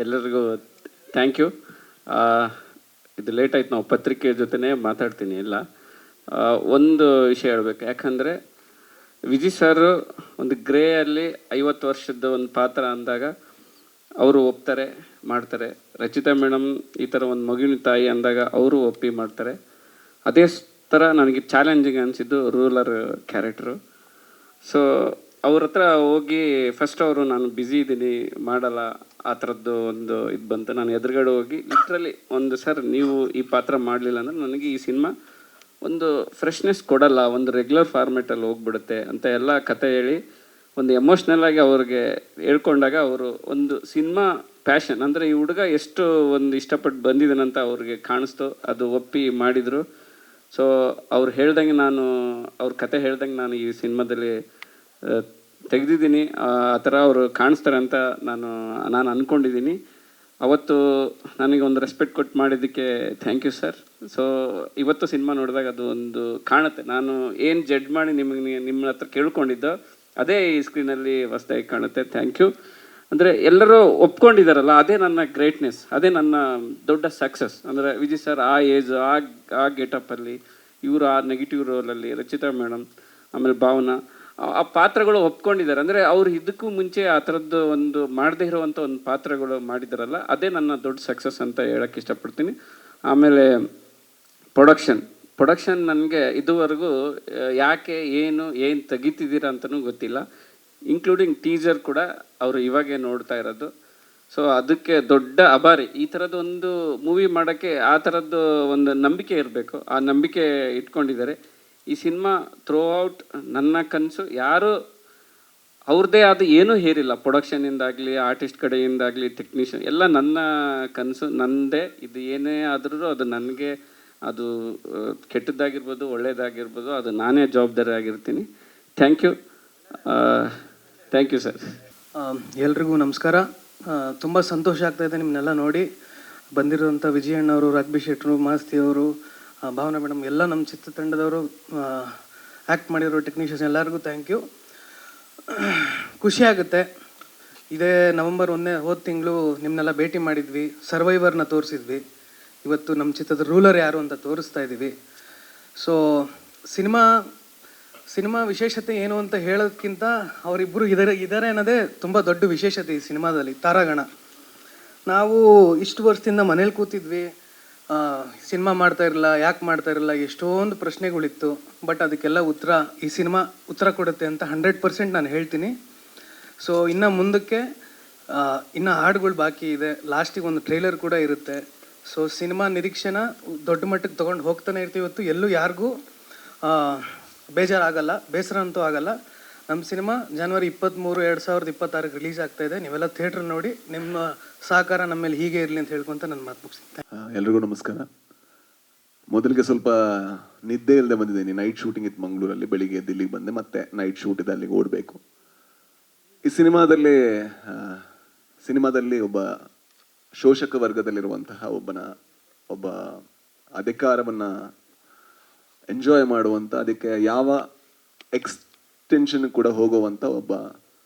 ಎಲ್ಲರಿಗೂ thank you. ಇದು late ಆಯ್ತು, ನಾವು ಪತ್ರಿಕೆ ಜೊತೆನೇ ಮಾತಾಡ್ತೀನಿ. ಇಲ್ಲ, ಒಂದು ವಿಷಯ ಹೇಳ್ಬೇಕು. ಯಾಕಂದರೆ ವಿಜಯ್ ಸರ್ ಒಂದು ಗ್ರೇಯಲ್ಲಿ 50 ವರ್ಷದ ಒಂದು ಪಾತ್ರ ಅಂದಾಗ ಅವರು ಒಪ್ತಾರೆ, ಮಾಡ್ತಾರೆ. ರಚಿತಾ ಮೇಡಮ್ ಈ ಥರ ಒಂದು ಮಗುವಿನ ತಾಯಿ ಅಂದಾಗ ಅವರು ಒಪ್ಪಿ ಮಾಡ್ತಾರೆ. ಅದೇ ಥರ ನನಗೆ ಚಾಲೆಂಜಿಂಗ್ ಅನಿಸಿದ್ದು ರೂಲರ್ ಕ್ಯಾರೆಕ್ಟ್ರು. ಸೊ ಅವ್ರ ಹತ್ರ ಹೋಗಿ ಫಸ್ಟ್ ಅವರು ನಾನು ಬ್ಯುಸಿ ಇದ್ದೀನಿ ಮಾಡಲ್ಲ ಆ ಥರದ್ದು ಒಂದು ಇದು ಬಂತು. ನಾನು ಎದುರುಗಡೆ ಹೋಗಿ ಲಿಟ್ರಲಿ ಒಂದು ಸರ್ ನೀವು ಈ ಪಾತ್ರ ಮಾಡಲಿಲ್ಲ ಅಂದರೆ ನನಗೆ ಈ ಸಿನಿಮಾ ಒಂದು ಫ್ರೆಶ್ನೆಸ್ ಕೊಡಲ್ಲ, ಒಂದು ರೆಗ್ಯುಲರ್ ಫಾರ್ಮೇಟಲ್ಲಿ ಹೋಗ್ಬಿಡುತ್ತೆ ಅಂತ ಎಲ್ಲ ಕತೆ ಹೇಳಿ ಒಂದು ಎಮೋಷ್ನಲ್ ಆಗಿ ಅವ್ರಿಗೆ ಹೇಳ್ಕೊಂಡಾಗ ಅವರು ಒಂದು ಸಿನಿಮಾ ಪ್ಯಾಷನ್ ಅಂದರೆ ಈ ಹುಡುಗ ಎಷ್ಟು ಒಂದು ಇಷ್ಟಪಟ್ಟು ಬಂದಿದ್ದಾನಂತ ಅವ್ರಿಗೆ ಕಾಣಿಸ್ತು. ಅದು ಒಪ್ಪಿ ಮಾಡಿದರು. ಸೊ ಅವ್ರು ಹೇಳ್ದಂಗೆ ನಾನು ಅವ್ರ ಕತೆ ಹೇಳ್ದಂಗೆ ನಾನು ಈ ಸಿನಿಮಾದಲ್ಲಿ ತೆಗೆದಿದ್ದೀನಿ. ಆ ಥರ ಅವರು ಕಾಣಿಸ್ತಾರೆ ಅಂತ ನಾನು ಅಂದ್ಕೊಂಡಿದ್ದೀನಿ. ಅವತ್ತು ನನಗೆ ಒಂದು ರೆಸ್ಪೆಕ್ಟ್ ಕೊಟ್ಟು ಮಾಡಿದ್ದಕ್ಕೆ ಥ್ಯಾಂಕ್ ಯು ಸರ್. ಸೊ ಇವತ್ತು ಸಿನಿಮಾ ನೋಡಿದಾಗ ಅದು ಒಂದು ಕಾಣುತ್ತೆ. ನಾನು ಏನು ಜಡ್ಜ್ ಮಾಡಿ ನಿಮ್ಮ ಹತ್ರ ಕೇಳ್ಕೊಂಡಿದ್ದೋ ಅದೇ ಈ ಸ್ಕ್ರೀನಲ್ಲಿ ಹೊಸದಾಗಿ ಕಾಣುತ್ತೆ. Thank you. ಅಂದರೆ ಎಲ್ಲರೂ ಒಪ್ಕೊಂಡಿದ್ದಾರಲ್ಲ, ಅದೇ ನನ್ನ ಗ್ರೇಟ್ನೆಸ್, ಅದೇ ನನ್ನ ದೊಡ್ಡ ಸಕ್ಸಸ್. ಅಂದರೆ ವಿಜಯ್ ಸರ್ ಆ ಏಜ್ ಆ ಗೆಟಪ್ಪಲ್ಲಿ, ಇವರು ಆ ನೆಗೆಟಿವ್ ರೋಲಲ್ಲಿ, ರಚಿತಾ ಮೇಡಮ್, ಆಮೇಲೆ ಭಾವನಾ ಆ ಪಾತ್ರಗಳು ಒಪ್ಕೊಂಡಿದ್ದಾರೆ. ಅಂದರೆ ಅವ್ರು ಇದಕ್ಕೂ ಮುಂಚೆ ಆ ಥರದ್ದು ಒಂದು ಮಾಡದೇ ಇರುವಂಥ ಒಂದು ಪಾತ್ರಗಳು ಮಾಡಿದಾರಲ್ಲ, ಅದೇ ನನ್ನ ದೊಡ್ಡ ಸಕ್ಸಸ್ ಅಂತ ಹೇಳೋಕ್ಕೆ ಇಷ್ಟಪಡ್ತೀನಿ. ಆಮೇಲೆ ಪ್ರೊಡಕ್ಷನ್ ನನಗೆ ಇದುವರೆಗೂ ಯಾಕೆ ಏನು ತೆಗಿತಿದ್ದೀರಾ ಅಂತಲೂ ಗೊತ್ತಿಲ್ಲ. ಇನ್ಕ್ಲೂಡಿಂಗ್ ಟೀಸರ್ ಕೂಡ ಅವರು ಇವಾಗೇ ನೋಡ್ತಾ ಇರೋದು. ಸೊ ಅದಕ್ಕೆ ದೊಡ್ಡ ಅಭಾರಿ. ಈ ಥರದ್ದು ಒಂದು ಮೂವಿ ಮಾಡೋಕ್ಕೆ ಆ ಥರದ್ದು ಒಂದು ನಂಬಿಕೆ ಇರಬೇಕು. ಆ ನಂಬಿಕೆ ಇಟ್ಕೊಂಡಿದ್ದಾರೆ. ಈ ಸಿನಿಮಾ ಥ್ರೂ ಔಟ್ ನನ್ನ ಕನಸು ಯಾರು ಅವ್ರದ್ದೇ ಆದ ಏನೂ ಹೇರಿಲ್ಲ. ಪ್ರೊಡಕ್ಷನಿಂದಾಗಲಿ, ಆರ್ಟಿಸ್ಟ್ ಕಡೆಯಿಂದಾಗಲಿ, ಟೆಕ್ನಿಷಿಯನ್ ಎಲ್ಲ ನನ್ನ ಕನಸು ನನ್ನದೇ. ಇದು ಏನೇ ಆದರೂ ಅದು ನನಗೆ, ಅದು ಕೆಟ್ಟದ್ದಾಗಿರ್ಬೋದು ಒಳ್ಳೆಯದಾಗಿರ್ಬೋದು, ಅದು ನಾನೇ ಜವಾಬ್ದಾರಿ ಆಗಿರ್ತೀನಿ. Thank you. Thank you sir. ಎಲ್ರಿಗೂ ನಮಸ್ಕಾರ. ತುಂಬ ಸಂತೋಷ ಆಗ್ತಾಯಿದೆ ನಿಮ್ಮನ್ನೆಲ್ಲ ನೋಡಿ. ಬಂದಿರೋಂಥ ವಿಜಯಣ್ಣವರು, ರಾಘಬಿ ಶೆಟ್ಟರು, ಮಾಸ್ತಿಯವರು, ಭಾವನಾ ಮೇಡಮ್, ಎಲ್ಲ ನಮ್ಮ ಚಿತ್ರತಂಡದವರು, ಆ್ಯಕ್ಟ್ ಮಾಡಿರೋ ಟೆಕ್ನಿಷಿಯನ್ಸ್ ಎಲ್ಲರಿಗೂ ಥ್ಯಾಂಕ್ ಯು. ಖುಷಿ ಆಗುತ್ತೆ. ಇದೇ ನವಂಬರ್ 1ನೇ ಹೋದ ತಿಂಗಳು ನಿಮ್ಮನ್ನೆಲ್ಲ ಭೇಟಿ ಮಾಡಿದ್ವಿ, ಸರ್ವೈವರ್ನ ತೋರಿಸಿದ್ವಿ. ಇವತ್ತು ನಮ್ಮ ಚಿತ್ರದ ರೂಲರ್ ಯಾರು ಅಂತ ತೋರಿಸ್ತಾ ಇದ್ದೀವಿ. ಸೊ ಸಿನಿಮಾ ವಿಶೇಷತೆ ಏನು ಅಂತ ಹೇಳೋದಕ್ಕಿಂತ ಅವರಿಬ್ಬರು ಇದ್ದಾರೆ ಅನ್ನೋದೇ ತುಂಬ ದೊಡ್ಡ ವಿಶೇಷತೆ ಈ ಸಿನಿಮಾದಲ್ಲಿ. ತಾರಾಗಣ. ನಾವು ಇಷ್ಟು ವರ್ಷದಿಂದ ಮನೇಲಿ ಕೂತಿದ್ವಿ, ಸಿನಿಮಾ ಮಾಡ್ತಾ ಇರಲಿಲ್ಲ, ಯಾಕೆ ಮಾಡ್ತಾ ಇರಲಿಲ್ಲ, ಎಷ್ಟೊಂದು ಪ್ರಶ್ನೆಗಳಿತ್ತು. ಬಟ್ ಅದಕ್ಕೆಲ್ಲ ಈ ಸಿನಿಮಾ ಉತ್ತರ ಕೊಡುತ್ತೆ ಅಂತ 100% ನಾನು ಹೇಳ್ತೀನಿ. ಸೊ ಇನ್ನು ಮುಂದಕ್ಕೆ ಇನ್ನು ಹಾಡುಗಳು ಬಾಕಿ ಇದೆ. ಲಾಸ್ಟಿಗೆ ಒಂದು ಟ್ರೈಲರ್ ಕೂಡ ಇರುತ್ತೆ. ಸೊ ಸಿನಿಮಾ ನಿರೀಕ್ಷೆನ ದೊಡ್ಡ ಮಟ್ಟಕ್ಕೆ ತೊಗೊಂಡು ಹೋಗ್ತಾನೆ ಇರ್ತೀವಿ. ಇವತ್ತು ಎಲ್ಲೂ ಯಾರಿಗೂ ಬೇಜಾರಾಗಲ್ಲ, ಬೇಸರ ಅಂತೂ ಆಗಲ್ಲ. ನಮ್ಮ ಸಿನಿಮಾ ಜನವರಿ 23, 2026 ರಿಲೀಸ್ ಆಗ್ತಾ ಇದೆ. ನೀವೆಲ್ಲ ಥಿಯೇಟ್ರ್ ನೋಡಿ ನಿಮ್ಮ ಸಹಕಾರ ನಮ್ಮ ಮೇಲೆ ಹೀಗೆ ಇರಲಿ ಅಂತ ಹೇಳ್ಕೊಂತ ನನ್ನ ಮಾತು ಮುಗಿಸ್ತೀನಿ. ಎಲ್ರಿಗೂ ನಮಸ್ಕಾರ. ಮೊದಲಿಗೆ ಸ್ವಲ್ಪ ನಿದ್ದೆ ಇಲ್ಲದೆ ಬಂದಿದ್ದೀನಿ. ನೈಟ್ ಶೂಟಿಂಗ್ ಇತ್ತು ಮಂಗಳೂರಲ್ಲಿ. ಬೆಳಿಗ್ಗೆ ದಿಲ್ಲಿಗೆ ಬಂದೆ, ಮತ್ತೆ ನೈಟ್ ಶೂಟ್ ಇದೆ, ಅಲ್ಲಿಗೆ ಓಡಬೇಕು. ಈ ಸಿನಿಮಾದಲ್ಲಿ ಒಬ್ಬ ಶೋಷಕ ವರ್ಗದಲ್ಲಿರುವಂತಹ ಒಬ್ಬ ಅಧಿಕಾರವನ್ನು ಎಂಜಾಯ್ ಮಾಡುವಂಥ, ಅದಕ್ಕೆ ಯಾವ ಎಕ್ಸ್ಟೆನ್ಷನ್ ಕೂಡ ಹೋಗುವಂಥ ಒಬ್ಬ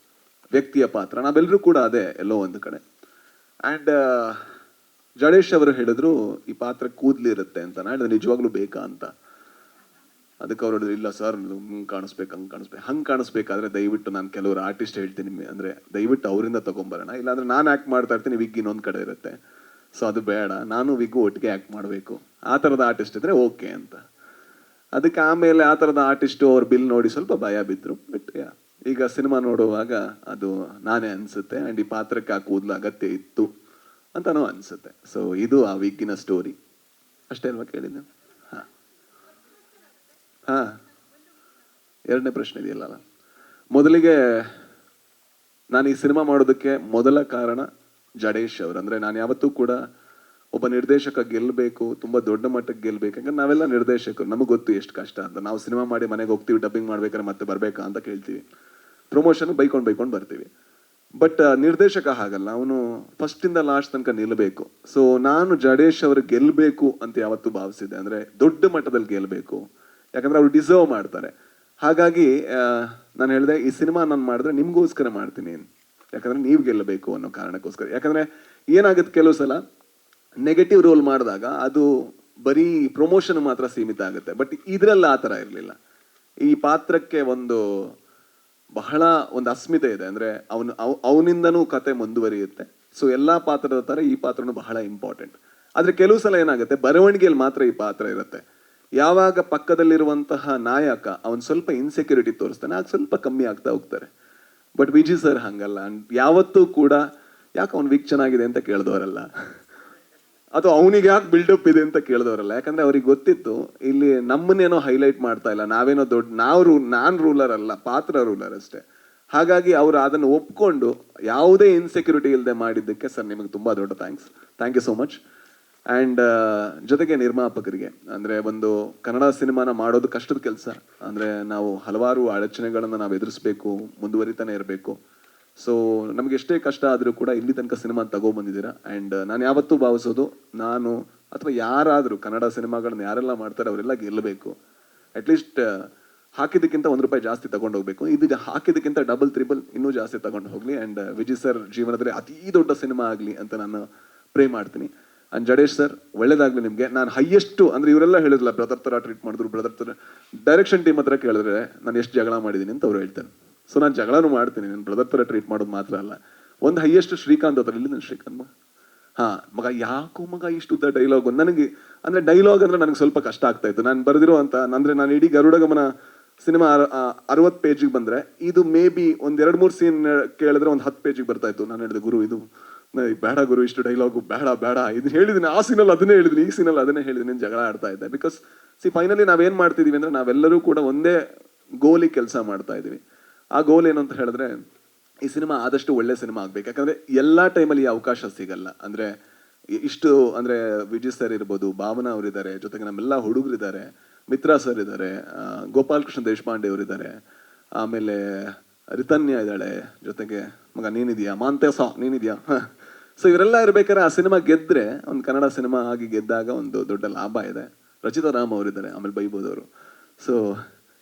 ವ್ಯಕ್ತಿಯ ಪಾತ್ರ. ನಾವೆಲ್ಲರೂ ಕೂಡ ಅದೇ ಎಲ್ಲೋ ಒಂದು ಕಡೆ. ಆ್ಯಂಡ್ ಜಡೇಶ್ ಅವರು ಹೇಳಿದ್ರು ಈ ಪಾತ್ರ ಕೂದಲಿರುತ್ತೆ ಅಂತ. ನಾನು ಹೇಳಿದ್ರೆ ನಿಜವಾಗ್ಲೂ ಬೇಕಾ ಅಂತ. ಅದಕ್ಕೆ ಅವ್ರು ಹೇಳಿದ್ರು, ಇಲ್ಲ ಸರ್ ಹಂಗೆ ಕಾಣಿಸ್ಬೇಕಾದ್ರೆ ದಯವಿಟ್ಟು ನಾನು ಕೆಲವರು ಆರ್ಟಿಸ್ಟ್ ಹೇಳ್ತೀನಿ, ಅಂದರೆ ದಯವಿಟ್ಟು ಅವರಿಂದ ತೊಗೊಂಬರೋಣ, ಇಲ್ಲಾಂದ್ರೆ ನಾನು ಆ್ಯಕ್ಟ್ ಮಾಡ್ತಾ ಇರ್ತೀನಿ, ವಿಗ್ ಇನ್ನೊಂದು ಕಡೆ ಇರುತ್ತೆ. ಸೊ ಅದು ಬೇಡ, ನಾನು ವಿಗ್ಗು ಒಟ್ಟಿಗೆ ಆ್ಯಕ್ಟ್ ಮಾಡಬೇಕು. ಆ ಥರದ ಆರ್ಟಿಸ್ಟ್ ಇದ್ರೆ ಓಕೆ ಅಂತ. ಅದಕ್ಕೆ ಆಮೇಲೆ ಆ ಥರದ ಆರ್ಟಿಸ್ಟು ಅವ್ರ ಬಿಲ್ ನೋಡಿ ಸ್ವಲ್ಪ ಭಯ ಬಿದ್ದರು. ಬಟ್ ಈಗ ಸಿನಿಮಾ ನೋಡುವಾಗ ಅದು ನಾನೇ ಅನಿಸುತ್ತೆ. ಆ್ಯಂಡ್ ಈ ಪಾತ್ರಕ್ಕೆ ಆ ಕೂದಲು ಅಗತ್ಯ ಇತ್ತು ಅಂತನೂ ಅನಿಸುತ್ತೆ. ಸೊ ಇದು ಆ ವಿಗ್ಗಿನ ಸ್ಟೋರಿ. ಅಷ್ಟೇ ಅಲ್ವಾ ಕೇಳಿದ್ದೆ? ಹಾಂ, ಎರಡನೇ ಪ್ರಶ್ನೆ ಇದೆಯಲ್ಲ. ಮೊದಲಿಗೆ ನಾನು ಈ ಸಿನಿಮಾ ಮಾಡೋದಕ್ಕೆ ಮೊದಲ ಕಾರಣ ಜಡೇಶ್ ಅವರು. ಅಂದರೆ ನಾನು ಯಾವತ್ತೂ ಕೂಡ ಒಬ್ಬ ನಿರ್ದೇಶಕ ಗೆಲ್ಲಬೇಕು, ತುಂಬ ದೊಡ್ಡ ಮಟ್ಟಕ್ಕೆ ಗೆಲ್ಲಬೇಕು. ಯಾಕಂದ್ರೆ ನಾವೆಲ್ಲ ನಿರ್ದೇಶಕರು, ನಮಗೆ ಗೊತ್ತು ಎಷ್ಟು ಕಷ್ಟ ಅಂತ. ನಾವು ಸಿನಿಮಾ ಮಾಡಿ ಮನೆಗೆ ಹೋಗ್ತೀವಿ, ಡಬ್ಬಿಂಗ್ ಮಾಡ್ಬೇಕಾದ್ರೆ ಮತ್ತೆ ಬರಬೇಕಾ ಅಂತ ಕೇಳ್ತೀವಿ, ಪ್ರಮೋಷನ್ ಬೈಕೊಂಡು ಬರ್ತೀವಿ. ಬಟ್ ನಿರ್ದೇಶಕ ಹಾಗಲ್ಲ, ಅವನು ಫಸ್ಟಿಂದ ಲಾಸ್ಟ್ ತನಕ ನಿಲ್ಲಬೇಕು. ಸೊ ನಾನು ಜಡೇಶ್ ಅವರು ಗೆಲ್ಲಬೇಕು ಅಂತ ಯಾವತ್ತೂ ಭಾವಿಸಿದೆ. ಅಂದರೆ ದೊಡ್ಡ ಮಟ್ಟದಲ್ಲಿ ಗೆಲ್ಲಬೇಕು, ಯಾಕಂದ್ರೆ ಅವ್ರು ಡಿಸರ್ವ್ ಮಾಡ್ತಾರೆ. ಹಾಗಾಗಿ ನಾನು ಹೇಳಿದೆ, ಈ ಸಿನಿಮಾ ನಾನು ಮಾಡಿದ್ರೆ ನಿಮಗೋಸ್ಕರ ಮಾಡ್ತೀನಿ. ಯಾಕಂದರೆ ನೀವು ಗೆಲ್ಲಬೇಕು ಅನ್ನೋ ಕಾರಣಕ್ಕೋಸ್ಕರ. ಯಾಕಂದರೆ ಏನಾಗುತ್ತೆ, ಕೆಲವು ಸಲ ನೆಗೆಟಿವ್ ರೋಲ್ ಮಾಡಿದಾಗ ಅದು ಬರೀ ಪ್ರಮೋಷನ್ ಮಾತ್ರ ಸೀಮಿತ ಆಗುತ್ತೆ. ಬಟ್ ಇದರಲ್ಲಿ ಆ ಥರ ಇರಲಿಲ್ಲ. ಈ ಪಾತ್ರಕ್ಕೆ ಬಹಳ ಒಂದು ಅಸ್ಮಿತೆ ಇದೆ. ಅಂದರೆ ಅವನಿಂದನೂ ಕತೆ ಮುಂದುವರಿಯುತ್ತೆ. ಸೊ ಎಲ್ಲ ಪಾತ್ರದ ಥರ ಈ ಪಾತ್ರನೂ ಬಹಳ ಇಂಪಾರ್ಟೆಂಟ್. ಆದರೆ ಕೆಲವು ಸಲ ಏನಾಗುತ್ತೆ, ಬರವಣಿಗೆಯಲ್ಲಿ ಮಾತ್ರ ಈ ಪಾತ್ರ ಇರುತ್ತೆ. ಯಾವಾಗ ಪಕ್ಕದಲ್ಲಿರುವಂತಹ ನಾಯಕ ಅವನು ಸ್ವಲ್ಪ ಇನ್ಸೆಕ್ಯೂರಿಟಿ ತೋರಿಸ್ತಾನೆ, ಆಗ ಸ್ವಲ್ಪ ಕಮ್ಮಿ ಆಗ್ತಾ ಹೋಗ್ತಾರೆ. ಬಟ್ ವಿಜಯ್ ಸರ್ ಹಂಗಲ್ಲ. ಯಾವತ್ತೂ ಕೂಡ ಯಾಕೆ ಅವ್ನು ವಿಕ್ ಚೆನ್ನಾಗಿದೆ ಅಂತ ಕೇಳಿದವರಲ್ಲ, ಅಥವಾ ಅವನಿಗೆ ಯಾಕೆ ಬಿಲ್ಡಪ್ ಇದೆ ಅಂತ ಕೇಳಿದವರಲ್ಲ. ಯಾಕಂದ್ರೆ ಅವ್ರಿಗೆ ಗೊತ್ತಿತ್ತು ಇಲ್ಲಿ ನಮ್ಮನ್ನೇನೋ ಹೈಲೈಟ್ ಮಾಡ್ತಾ ಇಲ್ಲ, ನಾವೇನೋ ನಾನು ರೂಲರ್ ಅಲ್ಲ, ಪಾತ್ರ ರೂಲರ್ ಅಷ್ಟೇ. ಹಾಗಾಗಿ ಅವರು ಅದನ್ನು ಒಪ್ಕೊಂಡು ಯಾವುದೇ ಇನ್ಸೆಕ್ಯೂರಿಟಿ ಇಲ್ಲದೆ ಮಾಡಿದ್ದಕ್ಕೆ ಸರ್ ನಿಮಗೆ ತುಂಬಾ ದೊಡ್ಡ thank you so much. And ಜೊತೆಗೆ ನಿರ್ಮಾಪಕರಿಗೆ, ಅಂದರೆ ಒಂದು ಕನ್ನಡ ಸಿನಿಮಾನ ಮಾಡೋದು ಕಷ್ಟದ ಕೆಲಸ. ಅಂದರೆ ನಾವು ಹಲವಾರು ಅಡಚಣೆಗಳನ್ನು ನಾವು ಎದುರಿಸ್ಬೇಕು, ಮುಂದುವರಿತಾನೆ ಇರಬೇಕು. ಸೊ ನಮ್ಗೆ ಎಷ್ಟೇ ಕಷ್ಟ ಆದರೂ ಕೂಡ ಇಲ್ಲಿ ತನಕ ಸಿನಿಮಾ ತಗೊಬಂದಿದ್ದೀರಾ. ಆ್ಯಂಡ್ ನಾನು ಯಾವತ್ತೂ ಭಾವಿಸೋದು, ನಾನು ಅಥವಾ ಯಾರಾದರೂ ಕನ್ನಡ ಸಿನಿಮಾಗಳನ್ನ ಯಾರೆಲ್ಲ ಮಾಡ್ತಾರೆ ಅವರೆಲ್ಲ ಗೆಲ್ಲಬೇಕು. ಅಟ್ಲೀಸ್ಟ್ ಹಾಕಿದ್ದಕ್ಕಿಂತ ₹1 ಜಾಸ್ತಿ ತಗೊಂಡು ಹೋಗ್ಬೇಕು. ಇದು ಹಾಕಿದ್ದಕ್ಕಿಂತ ಡಬಲ್ ತ್ರಿಬಲ್ ಇನ್ನೂ ಜಾಸ್ತಿ ತಗೊಂಡು ಹೋಗ್ಲಿ. ಆ್ಯಂಡ್ ವಿಜಯ್ ಸರ್ ಜೀವನದಲ್ಲಿ ಅತೀ ದೊಡ್ಡ ಸಿನಿಮಾ ಆಗಲಿ ಅಂತ ನಾನು ಪ್ರೇ ಮಾಡ್ತೀನಿ. ಆ್ಯಂಡ್ ಜಡೇಶ್ ಸರ್ ಒಳ್ಳೇದಾಗಲಿ ನಿಮಗೆ. ನಾನು ಹೈಯೆಸ್ಟು ಅಂದರೆ ಇವರೆಲ್ಲ ಹೇಳಿದ್ರಲ್ಲ ಬ್ರದರ್ ಥರ ಟ್ರೀಟ್ ಮಾಡಿದ್ರು, ಬ್ರದರ್ ಥರ. ಡೈರೆಕ್ಷನ್ ಟೀಮ್ ಹತ್ರ ಕೇಳಿದ್ರೆ ನಾನು ಎಷ್ಟು ಜಗಳ ಮಾಡಿದ್ದೀನಿ ಅಂತ ಅವ್ರು ಹೇಳ್ತಾರೆ. ಸೊ ನಾನು ಜಗಳನೂ ಮಾಡ್ತೀನಿ, ನಾನು ಬ್ರದರ್ ಥರ ಟ್ರೀಟ್ ಮಾಡೋದು ಮಾತ್ರ ಅಲ್ಲ. ಒಂದು ಹೈಯೆಸ್ಟ್ ಶ್ರೀಕಾಂತ್ ಹತ್ರ, ಇಲ್ಲಿ ನಾನು ಶ್ರೀಕಾಂತ್ ಮಗ ಯಾಕೋ ಮಗ ಇಷ್ಟು ಉದ್ದ ಡೈಲಾಗ್. ನನಗೆ ಅಂದರೆ ಡೈಲಾಗ್ ಅಂದರೆ ನನಗೆ ಸ್ವಲ್ಪ ಕಷ್ಟ ಆಗ್ತಾ ಇತ್ತು. ನಾನು ಬರೆದಿರೋ ಅಂತ ಅಂದರೆ ನಾನು ಇಡೀ ಗರುಡ ಗಮನ ಸಿನಿಮಾ 60 ಪೇಜಿಗೆ ಬಂದರೆ ಇದು ಮೇ ಬಿ ಒಂದು 2-3 ಸೀನ್ ಕೇಳಿದ್ರೆ ಒಂದು 10 ಪೇಜಿಗೆ ಬರ್ತಾ ಇತ್ತು. ನಾನು ಹೇಳಿದೆ, ಗುರು ಇದು ಬೇಡ ಗುರು, ಇಷ್ಟು ಡೈಲಾಗು ಬೇಡ ಇದು ಹೇಳಿದ್ದೀನಿ, ಆ ಸೀನಲ್ಲಿ ಅದನ್ನೇ ಹೇಳಿದ್ದೀನಿ, ಈ ಸೀನಲ್ಲಿ ಅದನ್ನೇ ಹೇಳಿದ್ದೀನಿ, ಜಗಳ ಆಡ್ತಾ ಇದ್ದೆ. ಬಿಕಾಸ್ ಫೈನಲಿ ನಾವೇನು ಮಾಡ್ತಿದ್ದೀವಿ ಅಂದರೆ ನಾವೆಲ್ಲರೂ ಕೂಡ ಒಂದೇ ಗೋಲಿಗೆ ಕೆಲಸ ಮಾಡ್ತಾ ಇದ್ದೀವಿ. ಆ ಗೋಲ್ ಏನು ಅಂತ ಹೇಳಿದ್ರೆ ಈ ಸಿನಿಮಾ ಆದಷ್ಟು ಒಳ್ಳೆ ಸಿನಿಮಾ ಆಗ್ಬೇಕು. ಯಾಕಂದ್ರೆ ಎಲ್ಲ ಟೈಮಲ್ಲಿ ಈ ಅವಕಾಶ ಸಿಗಲ್ಲ. ಅಂದ್ರೆ ಇಷ್ಟು ಅಂದ್ರೆ ವಿಜಯ್ ಸರ್ ಇರ್ಬೋದು, ಭಾವನಾ ಅವರಿದ್ದಾರೆ, ಜೊತೆಗೆ ನಮ್ಮೆಲ್ಲ ಹುಡುಗರಿದ್ದಾರೆ, ಮಿತ್ರಾ ಸರ್ ಇದ್ದಾರೆ, ಗೋಪಾಲ್ ಕೃಷ್ಣ ದೇಶಪಾಂಡೆ ಅವರಿದ್ದಾರೆ, ಆಮೇಲೆ ರಿತನ್ಯ ಇದ್ದಾಳೆ, ಜೊತೆಗೆ ಮಗ ನೀನಿದ್ಯಾ, ಮಾಂತೇಸ ನೀನಿದ್ಯಾ. ಸೊ ಇವರೆಲ್ಲ ಇರ್ಬೇಕಾದ್ರೆ ಆ ಸಿನಿಮಾ ಗೆದ್ರೆ, ಒಂದು ಕನ್ನಡ ಸಿನಿಮಾ ಆಗಿ ಗೆದ್ದಾಗ ಒಂದು ದೊಡ್ಡ ಲಾಭ ಇದೆ. ರಚಿತಾ ರಾಮ್ ಅವರಿದ್ದಾರೆ, ಆಮೇಲೆ ಬೈಬೋದವರು. ಸೊ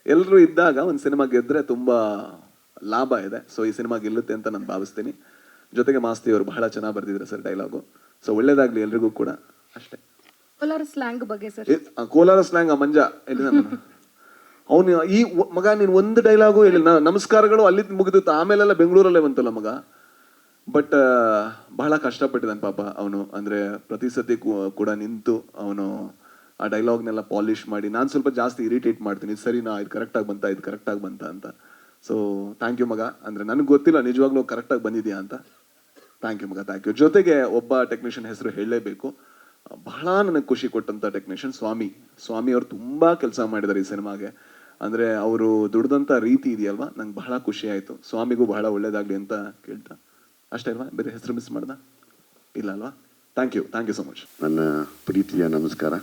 ಎಲ್ಲರೂ ಇದ್ದಾಗ ಒಂದು ಸಿನಿಮಾ ಗೆದ್ರೆ ತುಂಬಾ ಲಾಭ ಇದೆ. ಸೊ ಈ ಸಿನಿಮಾ ಗೆಲ್ಲುತ್ತೆ ಅಂತ ನಾನು ಭಾವಿಸ್ತೀನಿ. ಜೊತೆಗೆ ಮಾಸ್ತಿ ಅವರು ಬಹಳ ಚೆನ್ನಾಗಿ ಬರ್ದಿದ್ದಾರೆ ಸರ್ ಡೈಲಾಗು. ಸೊ ಒಳ್ಳೇದಾಗ್ಲಿ ಎಲ್ರಿಗೂ ಕೂಡ, ಅಷ್ಟೇ. ಕೋಲಾರ ಸ್ಲ್ಯಾಂಗ್ ಬಗ್ಗೆ ಸರ್. ಕೋಲಾರ ಸ್ಲ್ಯಾಂಗ್ ಮಂಜ ಎಲ್ಲಿ ಅವನು ಈ ಮಗ ನೀನು ಒಂದು ಡೈಲಾಗು ಹೇಳಿ, ನಮಸ್ಕಾರಗಳು ಅಲ್ಲಿ ಮುಗಿದಿತ್ತು, ಆಮೇಲೆಲ್ಲ ಬೆಂಗಳೂರಲ್ಲೇ ಬಂತಲ್ಲ ಮಗ. ಬಟ್ ಬಹಳ ಕಷ್ಟಪಟ್ಟಿದ್ದಾನೆ ಪಾಪ ಅವನು. ಅಂದ್ರೆ ಪ್ರತಿ ಸತಿ ಕೂಡ ನಿಂತು ಅವನು ಆ ಡೈಲಾಗ್ನೆಲ್ಲ ಪಾಲಿಶ್ ಮಾಡಿ, ನಾನು ಸ್ವಲ್ಪ ಜಾಸ್ತಿ ಇರಿಟೇಟ್ ಮಾಡ್ತೀನಿ, ಸರಿನಾ ಇದು ಕರೆಕ್ಟಾಗಿ ಬಂತ ಅಂತ. ಸೊ ಥ್ಯಾಂಕ್ ಯು ಮಗ. ಅಂದ್ರೆ ನನಗೆ ಗೊತ್ತಿಲ್ಲ ನಿಜವಾಗ್ಲೂ ಕರೆಕ್ಟಾಗಿ ಬಂದಿದ್ಯಾ ಅಂತ. ಥ್ಯಾಂಕ್ ಯು ಮಗ, ಥ್ಯಾಂಕ್ ಯು. ಜೊತೆಗೆ ಒಬ್ಬ ಟೆಕ್ನಿಷಿಯನ್ ಹೆಸರು ಹೇಳಲೇಬೇಕು, ಬಹಳ ನನಗೆ ಖುಷಿ ಕೊಟ್ಟಂತ ಟೆಕ್ನಿಷಿಯನ್ ಸ್ವಾಮಿ ಅವರು ತುಂಬಾ ಕೆಲಸ ಮಾಡಿದ್ದಾರೆ ಈ ಸಿನಿಮಾಗೆ. ಅಂದ್ರೆ ಅವರು ದುಡ್ದಂತ ರೀತಿ ಇದೆಯಲ್ವಾ, ನಂಗೆ ಬಹಳ ಖುಷಿ ಆಯ್ತು. ಸ್ವಾಮಿಗೂ ಬಹಳ ಒಳ್ಳೇದಾಗ್ಲಿ ಅಂತ ಕೇಳ್ತಾ ಅಷ್ಟೇ ಅಲ್ವಾ, ಬೇರೆ ಹೆಸರು ಮಿಸ್ ಮಾಡ್ದ ಇಲ್ಲ ಅಲ್ವಾ? Thank you so much. ನನ್ನ ಪ್ರೀತಿಯ ನಮಸ್ಕಾರ.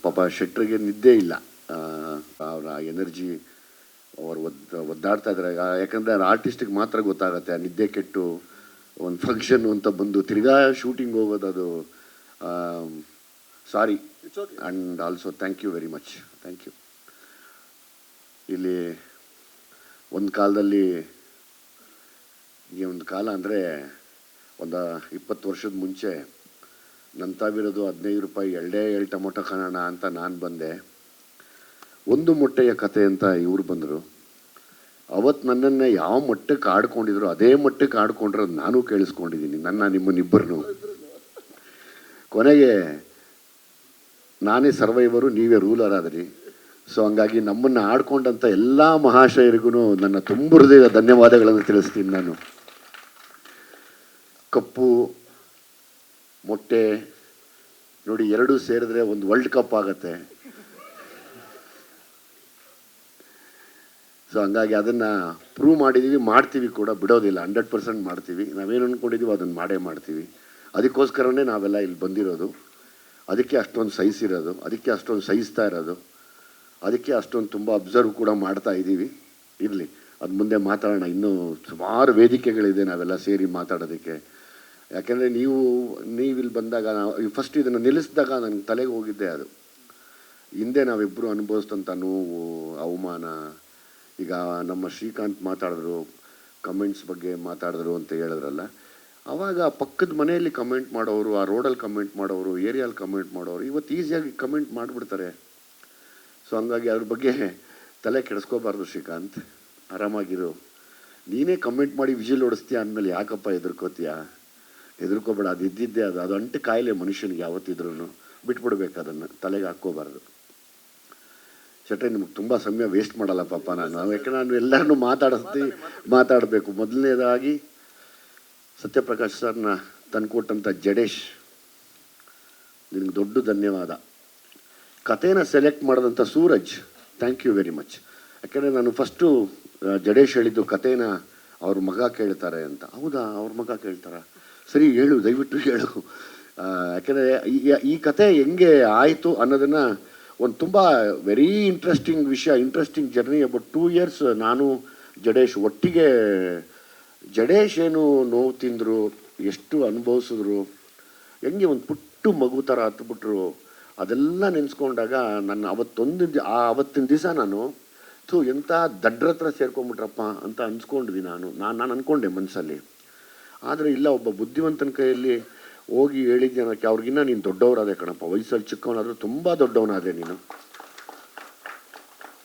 ಪಾಪ ಶೆಟ್ರಿಗೆ ನಿದ್ದೆ ಇಲ್ಲ, ಅವರ ಎನರ್ಜಿ ಅವರು ಒದ್ದಾಡ್ತಾ ಇದ್ದಾರೆ. ಯಾಕಂದರೆ ಆರ್ಟಿಸ್ಟಿಗೆ ಮಾತ್ರ ಗೊತ್ತಾಗತ್ತೆ ಆ ನಿದ್ದೆ ಕೆಟ್ಟು ಒಂದು ಫಂಕ್ಷನ್ ಅಂತ ಬಂದು ತಿರ್ಗಾ ಶೂಟಿಂಗ್ ಹೋಗೋದು. ಅದು sorry. And also thank you very much. Thank you. ಇಲ್ಲಿ ಒಂದು ಕಾಲದಲ್ಲಿ, ಈ ಒಂದು ಕಾಲ ಅಂದರೆ ಒಂದು 20 ವರ್ಷದ ಮುಂಚೆ ನನ್ನ ತಾವಿರೋದು ₹15 2 ಟೊಮೊಟೊ ಕಾಣೋಣ ಅಂತ ನಾನು ಬಂದೆ. ಒಂದು ಮೊಟ್ಟೆಯ ಕತೆ ಅಂತ ಇವ್ರು ಬಂದರು. ಅವತ್ತು ನನ್ನನ್ನು ಯಾವ ಮಟ್ಟಕ್ಕೆ ಆಡ್ಕೊಂಡಿದ್ರು ಅದೇ ಮಟ್ಟಕ್ಕೆ ಆಡ್ಕೊಂಡಿರೋದು ನಾನು ಕೇಳಿಸ್ಕೊಂಡಿದ್ದೀನಿ, ನಿಮ್ಮನ್ನಿಬ್ಬರನ್ನು. ಕೊನೆಗೆ ನಾನೇ ಸರ್ವೈವರು, ನೀವೇ ರೂಲರ್ ಆದ್ರಿ. ಸೊ ಹಂಗಾಗಿ ನಮ್ಮನ್ನು ಆಡ್ಕೊಂಡಂಥ ಎಲ್ಲ ಮಹಾಶಯರಿಗೂ ನನ್ನ ತುಂಬ ಹೃದಯದ ಧನ್ಯವಾದಗಳನ್ನು ತಿಳಿಸ್ತೀನಿ ನಾನು. ಕಪ್ಪು ಮೊಟ್ಟೆ ನೋಡಿ, ಎರಡೂ ಸೇರಿದ್ರೆ ಒಂದು ವರ್ಲ್ಡ್ ಕಪ್ ಆಗತ್ತೆ. ಸೊ ಹಂಗಾಗಿ ಅದನ್ನು ಪ್ರೂವ್ ಮಾಡಿದ್ದೀವಿ, ಮಾಡ್ತೀವಿ ಕೂಡ, ಬಿಡೋದಿಲ್ಲ. 100% ಮಾಡ್ತೀವಿ. ನಾವೇನು ಅಂದ್ಕೊಂಡಿದ್ದೀವಿ ಅದನ್ನು ಮಾಡೇ ಮಾಡ್ತೀವಿ. ಅದಕ್ಕೋಸ್ಕರನೇ ನಾವೆಲ್ಲ ಇಲ್ಲಿ ಬಂದಿರೋದು. ಅದಕ್ಕೆ ಅಷ್ಟೊಂದು ಸಹಿಸಿರೋದು, ಅದಕ್ಕೆ ಅಷ್ಟೊಂದು ಸಹಿಸ್ತಾ ಇರೋದು, ಅದಕ್ಕೆ ಅಷ್ಟೊಂದು ತುಂಬ ಅಬ್ಸರ್ವ್ ಕೂಡ ಮಾಡ್ತಾ ಇದ್ದೀವಿ. ಇರಲಿ, ಅದು ಮುಂದೆ ಮಾತಾಡೋಣ. ಇನ್ನೂ ಸುಮಾರು ವೇದಿಕೆಗಳಿದೆ ನಾವೆಲ್ಲ ಸೇರಿ ಮಾತಾಡೋದಕ್ಕೆ. ಯಾಕೆಂದರೆ ನೀವಿಲ್ಲಿ ಬಂದಾಗ, ನಾವು ಫಸ್ಟ್ ಇದನ್ನು ನಿಲ್ಲಿಸಿದಾಗ ನನಗೆ ತಲೆಗೆ ಹೋಗಿದ್ದೆ ಅದು. ಹಿಂದೆ ನಾವಿಬ್ಬರು ಅನುಭವಿಸಿದಂಥ ನೋವು, ಅವಮಾನ, ಈಗ ನಮ್ಮ ಶ್ರೀಕಾಂತ್ ಮಾತಾಡಿದ್ರು, ಕಮೆಂಟ್ಸ್ ಬಗ್ಗೆ ಮಾತಾಡಿದ್ರು ಅಂತ ಹೇಳಿದ್ರಲ್ಲ, ಆವಾಗ ಪಕ್ಕದ ಮನೆಯಲ್ಲಿ ಕಮೆಂಟ್ ಮಾಡೋರು, ಆ ರೋಡಲ್ಲಿ ಕಮೆಂಟ್ ಮಾಡೋರು, ಏರಿಯಲ್ಲಿ ಕಮೆಂಟ್ ಮಾಡೋರು ಇವತ್ತು ಈಸಿಯಾಗಿ ಕಮೆಂಟ್ ಮಾಡಿಬಿಡ್ತಾರೆ. ಸೊ ಹಂಗಾಗಿ ಅದ್ರ ಬಗ್ಗೆ ತಲೆ ಕೆಡಿಸ್ಕೋಬಾರ್ದು ಶ್ರೀಕಾಂತ್, ಆರಾಮಾಗಿರು. ನೀನೇ ಕಮೆಂಟ್ ಮಾಡಿ ವಿಜಿಲ್ ಹೊಡಿಸ್ತೀಯ ಅಂದಮೇಲೆ ಯಾಕಪ್ಪ ಹೆದರ್ಕೋತೀಯ? ಹೆದರ್ಕೋಬೇಡ, ಅದು ಇದ್ದಿದ್ದೇ ಅದು ಅಂಟು ಕಾಯಿಲೆ ಮನುಷ್ಯನಿಗೆ ಯಾವತ್ತಿದ್ರೂ. ಬಿಟ್ಬಿಡ್ಬೇಕು, ಅದನ್ನು ತಲೆಗೆ ಹಾಕ್ಕೋಬಾರ್ದು. ಶೆಟ್ರೆ ನಿಮ್ಗೆ ತುಂಬ ಸಮಯ ವೇಸ್ಟ್ ಮಾಡಲ್ಲ ಪಾಪ ನಾನು, ಯಾಕಂದ್ರೆ ನಾನು ಎಲ್ಲರನ್ನೂ ಮಾತಾಡಬೇಕು. ಮೊದಲನೇದಾಗಿ ಸತ್ಯಪ್ರಕಾಶ್ ಸರ್ನ ತಂದುಕೊಟ್ಟಂಥ ಜಡೇಶ್, ನಿನಗೆ ದೊಡ್ಡ ಧನ್ಯವಾದ. ಕಥೆನ ಸೆಲೆಕ್ಟ್ ಮಾಡಿದಂಥ Suraj, thank you very much. ಯಾಕೆಂದರೆ ನಾನು ಫಸ್ಟು ಜಡೇಶ್ ಹೇಳಿದ್ದು ಕಥೆನ ಅವ್ರ ಮಗ ಕೇಳ್ತಾರೆ ಅಂತ. ಹೌದಾ, ಅವ್ರ ಮಗ ಕೇಳ್ತಾರ? ಸರಿ ಹೇಳು, ದಯವಿಟ್ಟು ಹೇಳು. ಯಾಕೆಂದರೆ ಈ ಕತೆ ಹೆಂಗೆ ಆಯಿತು ಅನ್ನೋದನ್ನು ಒಂದು ತುಂಬ ವೆರಿ ಇಂಟ್ರೆಸ್ಟಿಂಗ್ ವಿಷಯ, ಇಂಟ್ರೆಸ್ಟಿಂಗ್ ಜರ್ನಿ. ಅಬೌಟ್ 2 years ನಾನು ಜಡೇಶ್ ಒಟ್ಟಿಗೆ. ಜಡೇಶ್ ಏನು ನೋವು ತಿಂದರು, ಎಷ್ಟು ಅನುಭವಿಸಿದ್ರು, ಹೆಂಗೆ ಒಂದು ಪುಟ್ಟು ಮಗು ಥರ ಹತ್ಬಿಟ್ರು, ಅದೆಲ್ಲ ನೆನೆಸ್ಕೊಂಡಾಗ ನನ್ನ ಅವತ್ತಿನ ದಿವಸ ನಾನು ಎಂಥ ದಡ್ರ ಹತ್ರ ಸೇರ್ಕೊಂಬಿಟ್ರಪ್ಪ ಅಂತ ಅನ್ಸ್ಕೊಂಡ್ವಿ. ನಾನು ಅಂದ್ಕೊಂಡೆ ಮನಸ್ಸಲ್ಲಿ. ಆದರೆ ಇಲ್ಲ, ಒಬ್ಬ ಬುದ್ಧಿವಂತನ ಕೈಯಲ್ಲಿ ಹೋಗಿ ಹೇಳಿದ ಜನಕ್ಕೆ ಅವ್ರಿಗಿನ್ನ ನೀನು ದೊಡ್ಡವರಾದೆ ಕಣಪ್ಪ, ವಯಸ್ಸಲ್ಲಿ ಚಿಕ್ಕವನಾದರೂ ತುಂಬ ದೊಡ್ಡವನಾದೆ ನೀನು.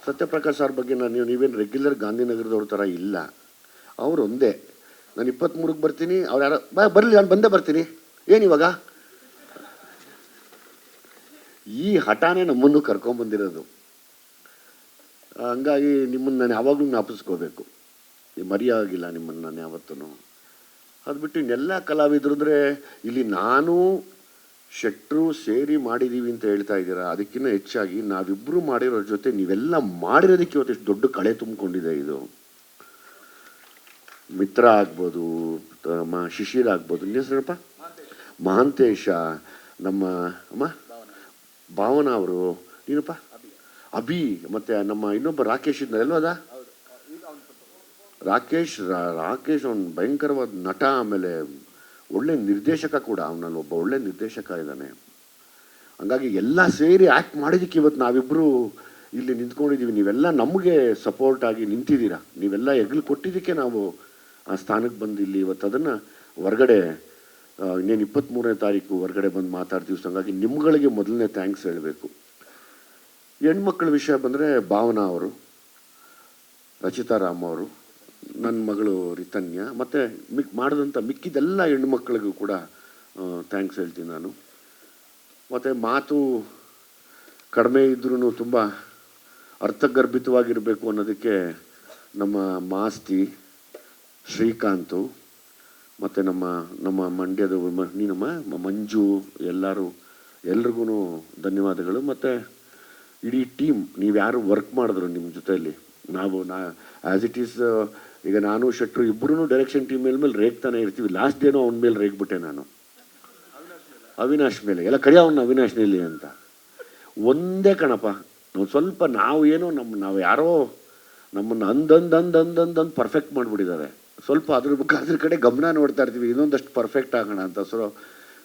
ಸತ್ಯಪ್ರಕಾಶ್ ಅವ್ರ ಬಗ್ಗೆ ನೀವೇನು ರೆಗ್ಯುಲರ್ ಗಾಂಧಿನಗರದವ್ರ ಥರ ಇಲ್ಲ. ಅವ್ರು ಒಂದೇ, ನಾನು 23ಕ್ಕೆ ಬರ್ತೀನಿ, ಅವ್ರು ಯಾರೋ ಬರಲಿ, ನಾನು ಬಂದೇ ಬರ್ತೀನಿ, ಏನಿವಾಗ? ಈ ಹಠಾನೇ ನಮ್ಮನ್ನು ಕರ್ಕೊಂಬಂದಿರೋದು. ಹಂಗಾಗಿ ನಿಮ್ಮನ್ನು ನಾನು ಯಾವಾಗಲೂ ಜ್ಞಾಪಿಸ್ಕೋಬೇಕು, ಮರೆಯಾಗಿಲ್ಲ ನಿಮ್ಮನ್ನು ನಾನು ಯಾವತ್ತೂ. ಅದು ಬಿಟ್ಟು ಇನ್ನೆಲ್ಲ ಕಲಾವಿದ್ರಂದರೆ ಇಲ್ಲಿ ನಾನು ಶೆಟ್ರು ಸೇರಿ ಮಾಡಿದ್ದೀವಿ ಅಂತ ಹೇಳ್ತಾ ಇದ್ದೀರಾ. ಅದಕ್ಕಿಂತ ಹೆಚ್ಚಾಗಿ ನಾವಿಬ್ಬರು ಮಾಡಿರೋ ಜೊತೆ ನೀವೆಲ್ಲ ಮಾಡಿರೋದಕ್ಕೆ ಇವತ್ತು ಎಷ್ಟು ದೊಡ್ಡ ಕಳೆ ತುಂಬಿಕೊಂಡಿದೆ ಇದು. ಮಿತ್ರ ಆಗ್ಬೋದು, ಶಿಶಿರ್ ಆಗ್ಬೋದು, ನಿಮ್ಮ ಹೆಸರಪ್ಪ ಮಹಾಂತೇಶ, ನಮ್ಮ ಅಮ್ಮ ಭಾವನಾ ಅವರು, ನೀನಪ್ಪ ಅಭಿ, ಮತ್ತು ನಮ್ಮ ಇನ್ನೊಬ್ಬ ರಾಕೇಶ್ ಇದ್ನಲ್ವ, ಅದ ರಾಕೇಶ್ ಅವನು ಭಯಂಕರವಾದ ನಟ, ಆಮೇಲೆ ಒಳ್ಳೆ ನಿರ್ದೇಶಕ ಕೂಡ. ಅವನಲ್ಲಿ ಒಬ್ಬ ಒಳ್ಳೆ ನಿರ್ದೇಶಕ ಇದ್ದಾನೆ. ಹಂಗಾಗಿ ಎಲ್ಲ ಸೇರಿ ಆ್ಯಕ್ಟ್ ಮಾಡಿದ್ದಕ್ಕೆ ಇವತ್ತು ನಾವಿಬ್ಬರು ಇಲ್ಲಿ ನಿಂತ್ಕೊಂಡಿದ್ದೀವಿ. ನೀವೆಲ್ಲ ನಮಗೆ ಸಪೋರ್ಟ್ ಆಗಿ ನಿಂತಿದ್ದೀರಾ, ನೀವೆಲ್ಲ ಹೆಗ್ಲು ಕೊಟ್ಟಿದ್ದಕ್ಕೆ ನಾವು ಆ ಸ್ಥಾನಕ್ಕೆ ಬಂದು ಇಲ್ಲಿ ಇವತ್ತು ಅದನ್ನು ಹೊರಗಡೆ ಇನ್ನೇನು 23ನೇ ತಾರೀಕು ಹೊರಗಡೆ ಬಂದು ಮಾತಾಡ್ತೀವಿ. ಸೊ ಹಂಗಾಗಿ ನಿಮ್ಗಳಿಗೆ ಮೊದಲನೇ ಥ್ಯಾಂಕ್ಸ್ ಹೇಳಬೇಕು. ಹೆಣ್ಮಕ್ಳ ವಿಷಯ ಬಂದರೆ ಭಾವನಾ ಅವರು, ರಚಿತಾ ರಾಮ್ ಅವರು, ನನ್ನ ಮಗಳು ರಿತನ್ಯ, ಮತ್ತು ಮಾಡಿದಂಥ ಮಿಕ್ಕಿದೆಲ್ಲ ಹೆಣ್ಮಕ್ಳಿಗೂ ಕೂಡ ಥ್ಯಾಂಕ್ಸ್ ಹೇಳ್ತೀನಿ ನಾನು. ಮತ್ತು ಮಾತು ಕಡಿಮೆ ಇದ್ರೂ ತುಂಬ ಅರ್ಥಗರ್ಭಿತವಾಗಿರಬೇಕು ಅನ್ನೋದಕ್ಕೆ ನಮ್ಮ ಮಾಸ್ತಿ, ಶ್ರೀಕಾಂತು, ಮತ್ತು ನಮ್ಮ ಮಂಡ್ಯದ ನೀನಮ್ಮ ಮಂಜು, ಎಲ್ರಿಗೂ ಧನ್ಯವಾದಗಳು. ಮತ್ತು ಇಡೀ ಟೀಮ್, ನೀವು ಯಾರು ವರ್ಕ್ ಮಾಡಿದ್ರು ನಿಮ್ಮ ಜೊತೆಯಲ್ಲಿ, ಆ್ಯಸ್ ಇಟ್ ಈಸ್ ಈಗ ನಾನು ಶೆಟ್ರು ಇಬ್ಬರೂ ಡೈರೆಕ್ಷನ್ ಟೀಮ್ ಮೇಲೆ ರೇಗ್ತಾನೆ ಇರ್ತೀವಿ. ಲಾಸ್ಟ್ ಡೇನೋ ಅವನ ಮೇಲೆ ರೇಗ್ಬಿಟ್ಟೆ ನಾನು, ಅವಿನಾಶ್ ಮೇಲೆ. ಎಲ್ಲ ಕಡಿಯ ಅವನ್ನ ಅವಿನಾಶ್ನಲ್ಲಿ ಅಂತ. ಒಂದೇ ಕಣಪ್ಪ, ನಾವು ಸ್ವಲ್ಪ ನಾವು ಯಾರೋ ನಮ್ಮನ್ನು ಅಂದಂದು ಪರ್ಫೆಕ್ಟ್ ಮಾಡಿಬಿಟ್ಟಿದ್ದಾರೆ. ಸ್ವಲ್ಪ ಅದ್ರ ಕಡೆ ಗಮನ ನೋಡ್ತಾ ಇರ್ತೀವಿ, ಇನ್ನೊಂದಷ್ಟು ಪರ್ಫೆಕ್ಟ್ ಆಗೋಣ ಅಂತ. ಸೊ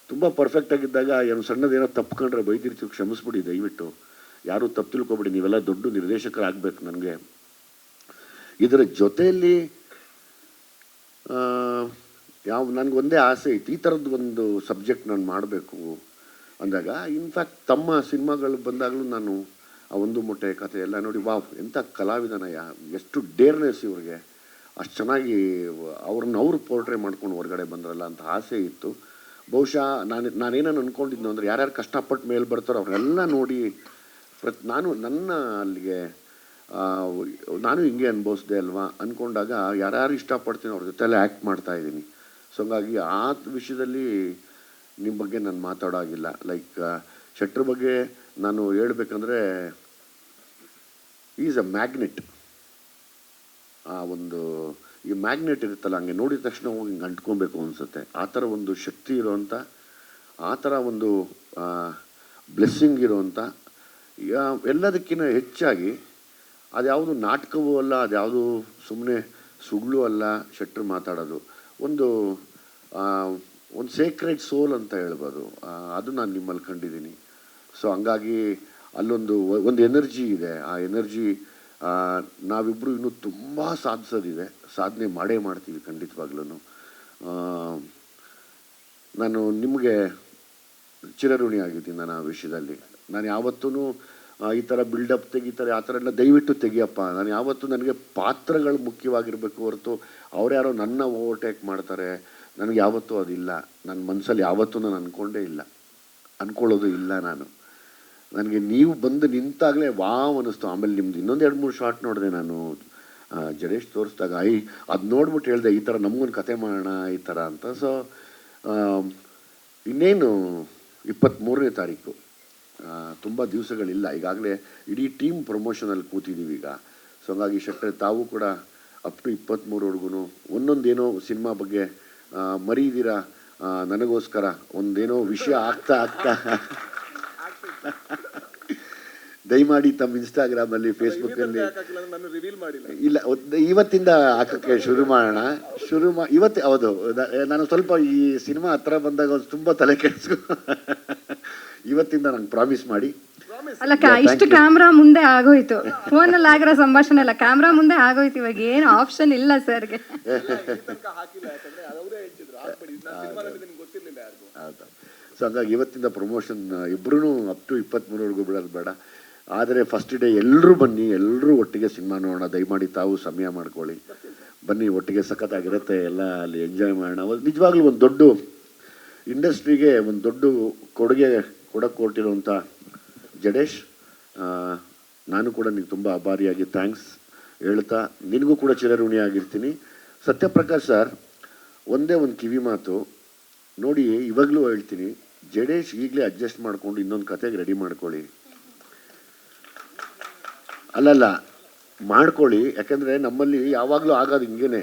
ತುಂಬ ಪರ್ಫೆಕ್ಟ್ ಆಗಿದ್ದಾಗ ಏನು ಸಣ್ಣದೇನೋ ತಪ್ಕೊಂಡ್ರೆ ಬೈದಿರ್ತೀವಿ, ಕ್ಷಮಿಸ್ಬಿಡಿ ದಯವಿಟ್ಟು, ಯಾರೂ ತಪ್ಪು ತಿಳ್ಕೊಬೇಡಿ. ನೀವೆಲ್ಲ ದೊಡ್ಡ ನಿರ್ದೇಶಕರಾಗಬೇಕು. ನನಗೆ ಇದರ ಜೊತೆಯಲ್ಲಿ ನನಗೊಂದೇ ಆಸೆ ಇತ್ತು, ಈ ಥರದ್ದು ಒಂದು ಸಬ್ಜೆಕ್ಟ್ ನಾನು ಮಾಡಬೇಕು ಅಂದಾಗ. ಇನ್ಫ್ಯಾಕ್ಟ್ ತಮ್ಮ ಸಿನಿಮಾಗಳು ಬಂದಾಗಲೂ ನಾನು ಆ ಒಂದು ಮೊಟ್ಟೆ ಕಥೆ ಎಲ್ಲ ನೋಡಿ, ವಾವ್ ಎಂಥ ಕಲಾವಿದನಯ್ಯ, ಎಷ್ಟು ಡೇರ್ನೆಸ್ ಇವ್ರಿಗೆ, ಅಷ್ಟು ಚೆನ್ನಾಗಿ ಅವ್ರು ಪೋರ್ಟ್ರೇ ಮಾಡ್ಕೊಂಡು ಹೊರಗಡೆ ಬಂದ್ರಲ್ಲ ಅಂತ ಆಸೆ ಇತ್ತು. ಬಹುಶಃ ನಾನೇನೋ ಅಂದ್ಕೊಂಡಿದ್ದು ಅಂದರೆ, ಯಾರ್ಯಾರು ಕಷ್ಟಪಟ್ಟು ಮೇಲೆ ಬರ್ತಾರೋ ಅವ್ರನ್ನೆಲ್ಲ ನೋಡಿ ನನ್ನ ಅಲ್ಲಿಗೆ ನಾನು ಹಿಂಗೆ ಅನುಭವಿಸ್ದೆ ಅಲ್ವಾ ಅಂದ್ಕೊಂಡಾಗ ಯಾರ್ಯಾರು ಇಷ್ಟಪಡ್ತೀನಿ ಅವ್ರ ಜೊತೆಲೆ ಆ್ಯಕ್ಟ್ ಮಾಡ್ತಾಯಿದ್ದೀನಿ. ಸೊ ಹಂಗಾಗಿ ಆ ವಿಷಯದಲ್ಲಿ ನಿಮ್ಮ ಬಗ್ಗೆ ನಾನು ಮಾತಾಡೋಗಿಲ್ಲ. ಲೈಕ್ ಶೆಟ್ರ್ ಬಗ್ಗೆ ನಾನು ಹೇಳ್ಬೇಕಂದ್ರೆ, ಈಸ್ ಅ ಮ್ಯಾಗ್ನೆಟ್. ಈ ಮ್ಯಾಗ್ನೆಟ್ ಇರುತ್ತಲ್ಲ, ಹಂಗೆ ನೋಡಿದ ತಕ್ಷಣ ಹೋಗಿ ಹಿಂಗೆ ಅಂಟ್ಕೊಬೇಕು ಅನಿಸುತ್ತೆ. ಆ ಥರ ಒಂದು ಶಕ್ತಿ ಇರೋವಂಥ, ಆ ಥರ ಒಂದು ಬ್ಲೆಸ್ಸಿಂಗ್ ಇರೋವಂಥ, ಎಲ್ಲದಕ್ಕಿಂತ ಹೆಚ್ಚಾಗಿ ಅದ್ಯಾವುದು ನಾಟಕವೂ ಅಲ್ಲ, ಅದ್ಯಾವುದು ಸುಮ್ಮನೆ ಸುಳ್ಳು ಅಲ್ಲ. ಶೆಟ್ರು ಮಾತಾಡೋದು ಒಂದು ಸೇಕ್ರೆಡ್ ಸೋಲ್ ಅಂತ ಹೇಳ್ಬೋದು. ಅದು ನಾನು ನಿಮ್ಮಲ್ಲಿ ಕಂಡಿದ್ದೀನಿ. ಸೊ ಹಂಗಾಗಿ ಅಲ್ಲೊಂದು ಎನರ್ಜಿ ಇದೆ. ಆ ಎನರ್ಜಿ ನಾವಿಬ್ಬರು ಇನ್ನೂ ತುಂಬ ಸಾಧಿಸೋದಿದೆ, ಸಾಧನೆ ಮಾಡೇ ಮಾಡ್ತೀವಿ ಖಂಡಿತವಾಗ್ಲೂ. ನಾನು ನಿಮಗೆ ಚಿರಋಣಿ ಆಗಿದ್ದೀನಿ ನಾನು ಆ ವಿಷಯದಲ್ಲಿ. ನಾನು ಯಾವತ್ತೂ ಈ ಥರ ಬಿಲ್ಡಪ್ ತೆಗಿತಾರೆ ಆ ಥರ ಎಲ್ಲ ದಯವಿಟ್ಟು ತೆಗಿಯಪ್ಪ. ನಾನು ಯಾವತ್ತೂ ನನಗೆ ಪಾತ್ರಗಳು ಮುಖ್ಯವಾಗಿರಬೇಕು ಹೊರತು ಅವ್ರು ಯಾರೋ ನನ್ನ ಓವರ್ಟೇಕ್ ಮಾಡ್ತಾರೆ ನನಗೆ ಯಾವತ್ತೂ ಅದಿಲ್ಲ. ನನ್ನ ಮನಸ್ಸಲ್ಲಿ ಯಾವತ್ತೂ ನಾನು ಅಂದ್ಕೊಳ್ಳೋದು ಇಲ್ಲ. ನನಗೆ ನೀವು ಬಂದು ನಿಂತಾಗಲೇ ವಾವ್ ಅನ್ನಿಸ್ತು. ಆಮೇಲೆ ನಿಮ್ದು ಇನ್ನೊಂದು 2-3 ಶಾರ್ಟ್ ನೋಡಿದೆ ನಾನು ಜಡೇಶ್ ತೋರಿಸಿದಾಗ. ಅದು ನೋಡ್ಬಿಟ್ಟು ಹೇಳಿದೆ ಈ ಥರ ನಮಗೊಂದು ಕತೆ ಮಾಡೋಣ ಈ ಥರ ಅಂತ. ಸೊ ಇನ್ನೇನು 23ನೇ ತಾರೀಕು, ತುಂಬ ದಿವಸಗಳಿಲ್ಲ. ಈಗಾಗಲೇ ಇಡೀ ಟೀಮ್ ಪ್ರಮೋಷನಲ್ಲಿ ಕೂತಿದ್ದೀವಿ ಈಗ. ಸೊ ಹಂಗಾಗಿ ಶೆಟ್ಟರೆ ತಾವು ಕೂಡ ಅಪ್ ಟು 23ವರೆಗೂ ಒಂದೊಂದೇನೋ ಸಿನಿಮಾ ಬಗ್ಗೆ ಮರೀದಿರ ನನಗೋಸ್ಕರ ಒಂದೇನೋ ವಿಷಯ ಆಗ್ತಾ ದಯಮಾಡಿ ತಮ್ಮ ಇನ್ಸ್ಟಾಗ್ರಾಮಲ್ಲಿ ಫೇಸ್ಬುಕ್ಕಲ್ಲಿ ಇಲ್ಲ ಇವತ್ತಿಂದ ಹಾಕೋಕ್ಕೆ ಶುರು ಮಾಡೋಣ. ಇವತ್ತು ಹೌದು, ನಾನು ಸ್ವಲ್ಪ ಈ ಸಿನಿಮಾ ಹತ್ರ ಬಂದಾಗ ತುಂಬ ತಲೆ ಕೆಡಿಸ್ಕೊ ಇವತ್ತಿಂದ ನಂಗೆ ಪ್ರಾಮಿಸ್ ಮಾಡಿ. ಅಲ್ಲ ಇಷ್ಟು ಕ್ಯಾಮ್ರಾ ಮುಂದೆ ಆಗೋಯ್ತು, ಫೋನಲ್ಲಿ ಆಗಿರೋ ಸಂಭಾಷಣೆ ಎಲ್ಲ ಕ್ಯಾಮ್ರಾ ಮುಂದೆ ಆಗೋಯ್ತು. ಇವಾಗ ಏನು ಆಪ್ಷನ್ ಇಲ್ಲ ಸರ್ಗೆ. ಸೊ ಹಂಗಾಗಿ ಇವತ್ತಿಂದ ಪ್ರಮೋಷನ್ ಇಬ್ಬರೂ ಅಪ್ ಟು 23ವರೆಗೂ ಬಿಡೋದು ಬೇಡ. ಆದರೆ ಫಸ್ಟ್ ಡೇ ಎಲ್ಲರೂ ಬನ್ನಿ, ಎಲ್ಲರೂ ಒಟ್ಟಿಗೆ ಸಿನಿಮಾ ನೋಡೋಣ. ದಯಮಾಡಿ ತಾವು ಸಮಯ ಮಾಡ್ಕೊಳ್ಳಿ, ಬನ್ನಿ, ಒಟ್ಟಿಗೆ ಸಖತ್ತಾಗಿರುತ್ತೆ, ಎಲ್ಲ ಅಲ್ಲಿ ಎಂಜಾಯ್ ಮಾಡೋಣ. ನಿಜವಾಗ್ಲೂ ಒಂದು ದೊಡ್ಡ ಇಂಡಸ್ಟ್ರಿಗೆ ಒಂದು ದೊಡ್ಡ ಕೊಡುಗೆ ಕೊಡಕ್ಕೆ ಕೊಟ್ಟಿರುವಂಥ ಜಡೇಶ್, ನಾನು ಕೂಡ ನಿನಗೆ ತುಂಬ ಆಭಾರಿಯಾಗಿ ಥ್ಯಾಂಕ್ಸ್ ಹೇಳ್ತಾ ನಿನಗೂ ಕೂಡ ಚಿರಋಣಿ ಆಗಿರ್ತೀನಿ. ಸತ್ಯಪ್ರಕಾಶ್ ಸರ್, ಒಂದೇ ಒಂದು ಕಿವಿ ಮಾತು ನೋಡಿ, ಇವಾಗಲೂ ಹೇಳ್ತೀನಿ, ಜಡೇಶ್ ಈಗಲೇ ಅಡ್ಜಸ್ಟ್ ಮಾಡಿಕೊಂಡು ಇನ್ನೊಂದು ಕತೆಗೆ ರೆಡಿ ಮಾಡ್ಕೊಳ್ಳಿ. ಅಲ್ಲಲ್ಲ ಮಾಡ್ಕೊಳ್ಳಿ, ಯಾಕೆಂದರೆ ನಮ್ಮಲ್ಲಿ ಯಾವಾಗಲೂ ಆಗೋದು ಹಿಂಗೇನೆ,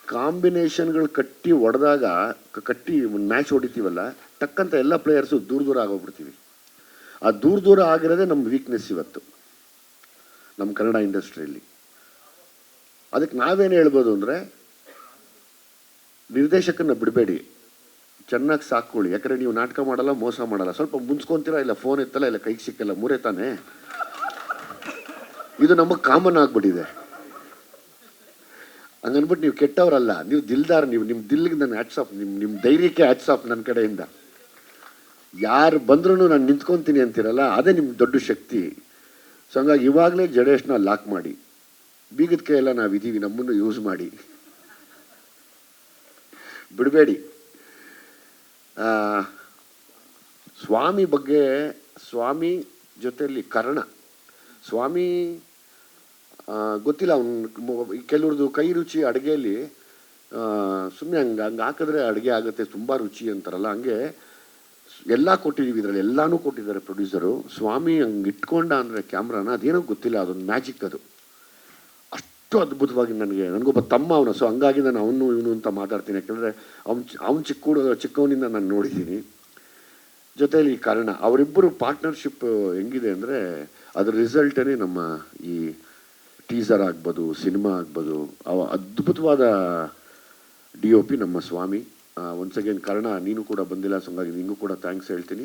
ಕಾಂಬಿನೇಷನ್ಗಳು ಕಟ್ಟಿ ಹೊಡೆದಾಗ ಕಟ್ಟಿ ಒಂದು ಮ್ಯಾಚ್ ಹೊಡಿತೀವಲ್ಲ, ಟಕ್ಕಂತ ಎಲ್ಲ ಪ್ಲೇಯರ್ಸು ದೂರ ಆಗೋಗ್ಬಿಡ್ತೀವಿ. ಆ ದೂರ ಆಗಿರೋದೇ ನಮ್ಮ ವೀಕ್ನೆಸ್ ಇವತ್ತು ನಮ್ಮ ಕನ್ನಡ ಇಂಡಸ್ಟ್ರಿಯಲ್ಲಿ. ಅದಕ್ಕೆ ನಾವೇನು ಹೇಳ್ಬೋದು ಅಂದರೆ, ನಿರ್ದೇಶಕನ ಬಿಡಬೇಡಿ, ಚೆನ್ನಾಗಿ ಸಾಕ್ಕೊಳ್ಳಿ. ಯಾಕಂದರೆ ನೀವು ನಾಟಕ ಮಾಡಲ್ಲ, ಮೋಸ ಮಾಡಲ್ಲ, ಸ್ವಲ್ಪ ಮುನ್ಸ್ಕೊತೀರಾ, ಇಲ್ಲ ಫೋನ್ ಎತ್ತಲ್ಲ, ಇಲ್ಲ ಕೈಗೆ ಸಿಕ್ಕಲ್ಲ, ಮೂರೇ ತಾನೇ. ಇದು ನಮಗೆ ಕಾಮನ್ ಆಗಿಬಿಟ್ಟಿದೆ. ಹಂಗನ್ಬಿಟ್ಟು ನೀವು ಕೆಟ್ಟವರಲ್ಲ, ನೀವು ದಿಲ್ದಾರ್. ನೀವು ನಿಮ್ಮ ದಿಲ್ಲಿಗೆ ನನ್ನ ಹ್ಯಾಟ್ಸ್ ಆಫ್, ನಿಮ್ಮ ಧೈರ್ಯಕ್ಕೆ ಹ್ಯಾಟ್ಸ್ ಆಫ್ ನನ್ನ ಕಡೆಯಿಂದ. ಯಾರು ಬಂದ್ರೂ ನಾನು ನಿಂತ್ಕೊತೀನಿ ಅಂತೀರಲ್ಲ, ಅದೇ ನಿಮ್ಮ ದೊಡ್ಡ ಶಕ್ತಿ. ಸೊ ಹಂಗಾಗಿ ಇವಾಗಲೇ ಜಡೇಶ್ನ ಲಾಕ್ ಮಾಡಿ, ಬೀಗದ ಕೈ ಎಲ್ಲ ನಾವಿದ್ದೀವಿ, ನಮ್ಮನ್ನು ಯೂಸ್ ಮಾಡಿ, ಬಿಡಬೇಡಿ. ಸ್ವಾಮಿ ಬಗ್ಗೆ, ಸ್ವಾಮಿ ಜೊತೆಯಲ್ಲಿ ಕರ್ಣ, ಸ್ವಾಮಿ ಗೊತ್ತಿಲ್ಲ, ಅವ್ನು ಕೆಲವ್ರದ್ದು ಕೈ ರುಚಿ ಅಡುಗೆಯಲ್ಲಿ ಸುಮ್ಮನೆ ಹಂಗೆ ಹಾಕಿದ್ರೆ ಅಡುಗೆ ಆಗುತ್ತೆ, ತುಂಬ ರುಚಿ ಅಂತಾರಲ್ಲ, ಹಂಗೆ ಎಲ್ಲ ಕೊಟ್ಟಿದ್ದೀವಿ ಇದರಲ್ಲಿ, ಎಲ್ಲನೂ ಕೊಟ್ಟಿದ್ದಾರೆ ಪ್ರೊಡ್ಯೂಸರು. ಸ್ವಾಮಿ ಹಂಗೆ ಇಟ್ಕೊಂಡ ಅಂದರೆ ಕ್ಯಾಮ್ರಾನ, ಅದೇನೋ ಗೊತ್ತಿಲ್ಲ, ಅದೊಂದು ಮ್ಯಾಜಿಕ್ ಅದು. ಅಷ್ಟು ಅದ್ಭುತವಾಗಿ ನನಗೊಬ್ಬ ತಮ್ಮ ಅವನು. ಸೊ ಹಂಗಾಗಿ ನಾನು ಅವನು ಇವನು ಅಂತ ಮಾತಾಡ್ತೀನಿ, ಯಾಕೆಂದರೆ ಅವ್ನು ಚಿಕ್ಕವನಿಂದ ನಾನು ನೋಡಿದ್ದೀನಿ. ಜೊತೆಯಲ್ಲಿ ಕಾರಣ ಅವರಿಬ್ಬರು ಪಾರ್ಟ್ನರ್ಶಿಪ್ ಹೆಂಗಿದೆ ಅಂದರೆ, ಅದ್ರ ರಿಸಲ್ಟೇ ನಮ್ಮ ಈ ಟೀಸರ್ ಆಗ್ಬೋದು, ಸಿನಿಮಾ ಆಗ್ಬೋದು, ಅದ್ಭುತವಾದ DOP ನಮ್ಮ ಸ್ವಾಮಿ. ಒನ್ಸ್ ಅಗೇನ್ ಕಾರಣ, ನೀನು ಕೂಡ ಬಂದಿಲ್ಲ, ಸೊ ಹಂಗಾಗಿ ನಿನಗೂ ಕೂಡ ಥ್ಯಾಂಕ್ಸ್ ಹೇಳ್ತೀನಿ.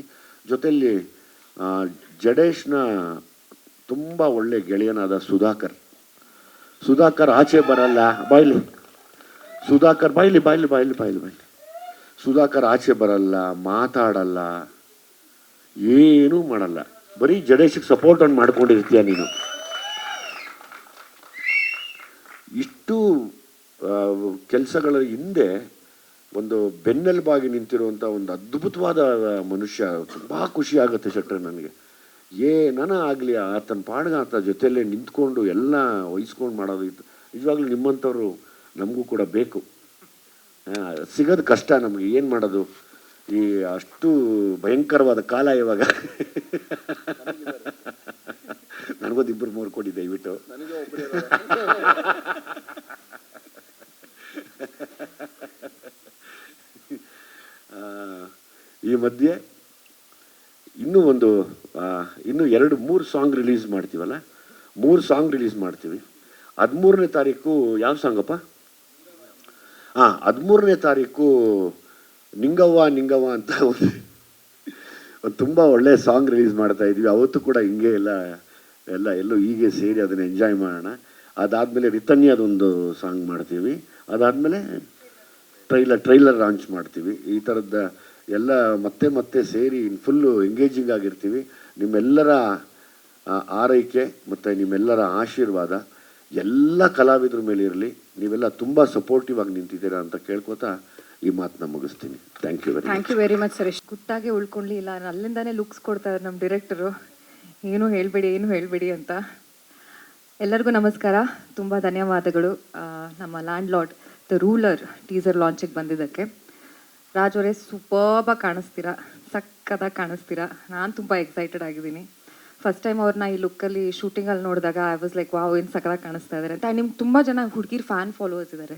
ಜೊತೆಯಲ್ಲಿ ಜಡೇಶ್ನ ತುಂಬ ಒಳ್ಳೆ ಗೆಳೆಯನಾದ ಸುಧಾಕರ್ ಆಚೆ ಬರಲ್ಲ, ಬಾಯ್ಲಿ ಸುಧಾಕರ್, ಬಾಯ್ಲಿ ಸುಧಾಕರ್ ಆಚೆ ಬರಲ್ಲ, ಮಾತಾಡಲ್ಲ, ಏನೂ ಮಾಡಲ್ಲ, ಬರೀ ಜಡೇಶಿಗೆ ಸಪೋರ್ಟ್ ಅನ್ನು ಮಾಡ್ಕೊಂಡಿರ್ತೀಯ ನೀನು. ಇಷ್ಟು ಕೆಲಸಗಳ ಹಿಂದೆ ಒಂದು ಬೆನ್ನೆಲುಬಾಗಿ ನಿಂತಿರುವಂಥ ಒಂದು ಅದ್ಭುತವಾದ ಮನುಷ್ಯ. ತುಂಬ ಖುಷಿ ಆಗುತ್ತೆ ಶೆಟ್ರೆ ನನಗೆ. ಏನನ ಆಗಲಿ ಆತನ ಪಾಡ್ಗ ಆತ ಜೊತೆಯಲ್ಲೇ ನಿಂತ್ಕೊಂಡು ಎಲ್ಲ ವಹಿಸ್ಕೊಂಡು ಮಾಡೋದು ಇತ್ತು. ನಿಜವಾಗ್ಲೂ ನಿಮ್ಮಂಥವ್ರು ನಮಗೂ ಕೂಡ ಬೇಕು. ಸಿಗೋದು ಕಷ್ಟ ನಮಗೆ, ಏನು ಮಾಡೋದು, ಈ ಅಷ್ಟು ಭಯಂಕರವಾದ ಕಾಲ ಇವಾಗ. ನನಗೊಂದು 2-3 ಕೊಡಿ ದಯವಿಟ್ಟು. ಈ ಮಧ್ಯೆ ಇನ್ನೂ 2-3 ಸಾಂಗ್ ರಿಲೀಸ್ ಮಾಡ್ತೀವಲ್ಲ, 3 ಸಾಂಗ್ ರಿಲೀಸ್ ಮಾಡ್ತೀವಿ. 13ನೇ ತಾರೀಕು ಯಾವ ಸಾಂಗಪ್ಪ? 13ನೇ ತಾರೀಕು ನಿಂಗವ್ವ ಅಂತ ಒಂದು ತುಂಬ ಒಳ್ಳೆ ಸಾಂಗ್ ರಿಲೀಸ್ ಮಾಡ್ತಾ ಇದ್ವಿ. ಅವತ್ತು ಕೂಡ ಹಿಂಗೆ ಎಲ್ಲ ಎಲ್ಲೂ ಹೀಗೆ ಸೇರಿ ಅದನ್ನು ಎಂಜಾಯ್ ಮಾಡೋಣ. ಅದಾದಮೇಲೆ ರಿತನ್ಯ ಅದೊಂದು ಸಾಂಗ್ ಮಾಡ್ತೀವಿ. ಅದಾದಮೇಲೆ ಟ್ರೈಲರ್ ಲಾಂಚ್ ಮಾಡ್ತೀವಿ. ಈ ಥರದ ಎಲ್ಲ ಮತ್ತೆ ಸೇರಿ ಫುಲ್ಲು ಎಂಗೇಜಿಂಗ್ ಆಗಿರ್ತೀವಿ. ನಿಮ್ಮೆಲ್ಲರ ಆರೈಕೆ ಮತ್ತು ನಿಮ್ಮೆಲ್ಲರ ಆಶೀರ್ವಾದ ಎಲ್ಲ ಕಲಾವಿದ್ರ ಮೇಲೆ ಇರಲಿ. ನೀವೆಲ್ಲ ತುಂಬ ಸಪೋರ್ಟಿವ್ ಆಗಿ ನಿಂತಿದ್ದೀರಾ ಅಂತ ಕೇಳ್ಕೊತಾ ಈ ಮಾತನ್ನ ಮುಗಿಸ್ತೀನಿ. Thank you very much sir. ಗುಟ್ಟಾಗೆ ಉಳ್ಕೊಳ್ಳಿ ಇಲ್ಲ, ಅಲ್ಲಿಂದಾನೇ ಲುಕ್ಸ್ ಕೊಡ್ತಾರೆ ನಮ್ಮ ಡೈರೆಕ್ಟರು, ಏನು ಹೇಳಬೇಡಿ ಅಂತ. ಎಲ್ಲರಿಗೂ ನಮಸ್ಕಾರ, ತುಂಬ ಧನ್ಯವಾದಗಳು ನಮ್ಮ land lord the ruler teaser ಲಾಂಚಿಗೆ ಬಂದಿದ್ದಕ್ಕೆ. ರಾಜ್ ಅವರೇ ಸೂಪರ್ಬಾಗಿ ಕಾಣಿಸ್ತೀರಾ, ಸಕ್ಕದಾಗಿ ಕಾಣಿಸ್ತೀರಾ. ನಾನು ತುಂಬ ಎಕ್ಸೈಟೆಡ್ ಆಗಿದ್ದೀನಿ. ಫಸ್ಟ್ ಟೈಮ್ ಅವ್ರನ್ನ ಈ ಲುಕ್ಕಲ್ಲಿ ಶೂಟಿಂಗಲ್ಲಿ ನೋಡಿದಾಗ ಐ ವಾಸ್ ಲೈಕ್ ವಾವ್, ಏನು ಸಕ್ಕದಾಗಿ ಕಾಣಿಸ್ತಾ ಇದ್ದಾರೆ ಅಂತ. ನಿಮ್ಗೆ ತುಂಬ ಜನ ಹುಡುಗಿರ್ ಫ್ಯಾನ್ ಫಾಲೋವರ್ಸ್ ಇದ್ದಾರೆ,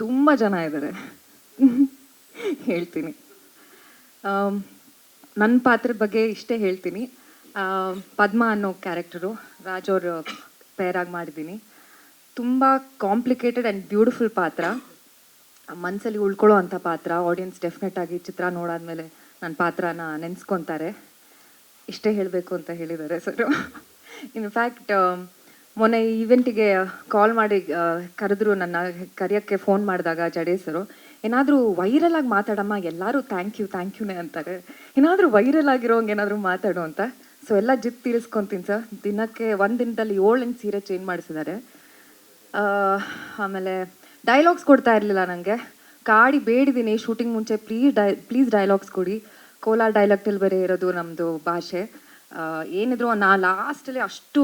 ತುಂಬ ಜನ ಇದ್ದಾರೆ. ಹೇಳ್ತೀನಿ ನನ್ನ ಪಾತ್ರದ ಬಗ್ಗೆ ಇಷ್ಟೇ ಹೇಳ್ತೀನಿ. ಪದ್ಮ ಅನ್ನೋ ಕ್ಯಾರೆಕ್ಟರು ರಾಜ್ ಅವರು ಪೇರಾಗಿ ಮಾಡಿದ್ದೀನಿ. ತುಂಬ ಕಾಂಪ್ಲಿಕೇಟೆಡ್ ಆ್ಯಂಡ್ ಬ್ಯೂಟಿಫುಲ್ ಪಾತ್ರ, ಮನಸ್ಸಲ್ಲಿ ಉಳ್ಕೊಳ್ಳೋ ಅಂಥ ಪಾತ್ರ. ಆಡಿಯನ್ಸ್ ಡೆಫಿನೆಟಾಗಿ ಚಿತ್ರ ನೋಡಾದ್ಮೇಲೆ ನನ್ನ ಪಾತ್ರನ ನೆನೆಸ್ಕೊತಾರೆ. ಇಷ್ಟೇ ಹೇಳಬೇಕು ಅಂತ ಹೇಳಿದ್ದಾರೆ ಸರ್. ಇನ್ಫ್ಯಾಕ್ಟ್ ಮೊನ್ನೆ ಈವೆಂಟಿಗೆ ಕಾಲ್ ಮಾಡಿ ಕರೆದ್ರು, ನನ್ನ ಕರೆಯೋಕ್ಕೆ ಫೋನ್ ಮಾಡಿದಾಗ ಜಡೇಸರು ಏನಾದರೂ ವೈರಲ್ ಆಗಿ ಮಾತಾಡಮ್ಮ, ಎಲ್ಲರೂ ಥ್ಯಾಂಕ್ ಯೂನೇ ಅಂತಾರೆ. ಏನಾದರೂ ವೈರಲ್ ಆಗಿರೋಂಗೆ ಏನಾದರೂ ಮಾತಾಡು ಅಂತ. ಸೊ ಎಲ್ಲ ಜಿತ್ ತೀರಿಸ್ಕೊತೀನಿ ಸರ್. ದಿನಕ್ಕೆ ಒಂದು ದಿನದಲ್ಲಿ 7 ಸೀರೆ ಚೇಂಜ್ ಮಾಡಿಸಿದ್ದಾರೆ. ಆಮೇಲೆ ಡೈಲಾಗ್ಸ್ ಕೊಡ್ತಾ ಇರಲಿಲ್ಲ ನನಗೆ, ಕಾಡಿ ಬೇಡಿದ್ದೀನಿ ಶೂಟಿಂಗ್ ಮುಂಚೆ, ಪ್ಲೀಸ್ ಡೈಲಾಗ್ಸ್ ಕೊಡಿ. ಕೋಲಾರ ಡೈಲೆಕ್ಟಲ್ಲಿ ಬೇರೆ ಇರೋದು ನಮ್ಮದು ಭಾಷೆ. ಏನಿದ್ರು ಲಾಸ್ಟಲ್ಲಿ ಅಷ್ಟು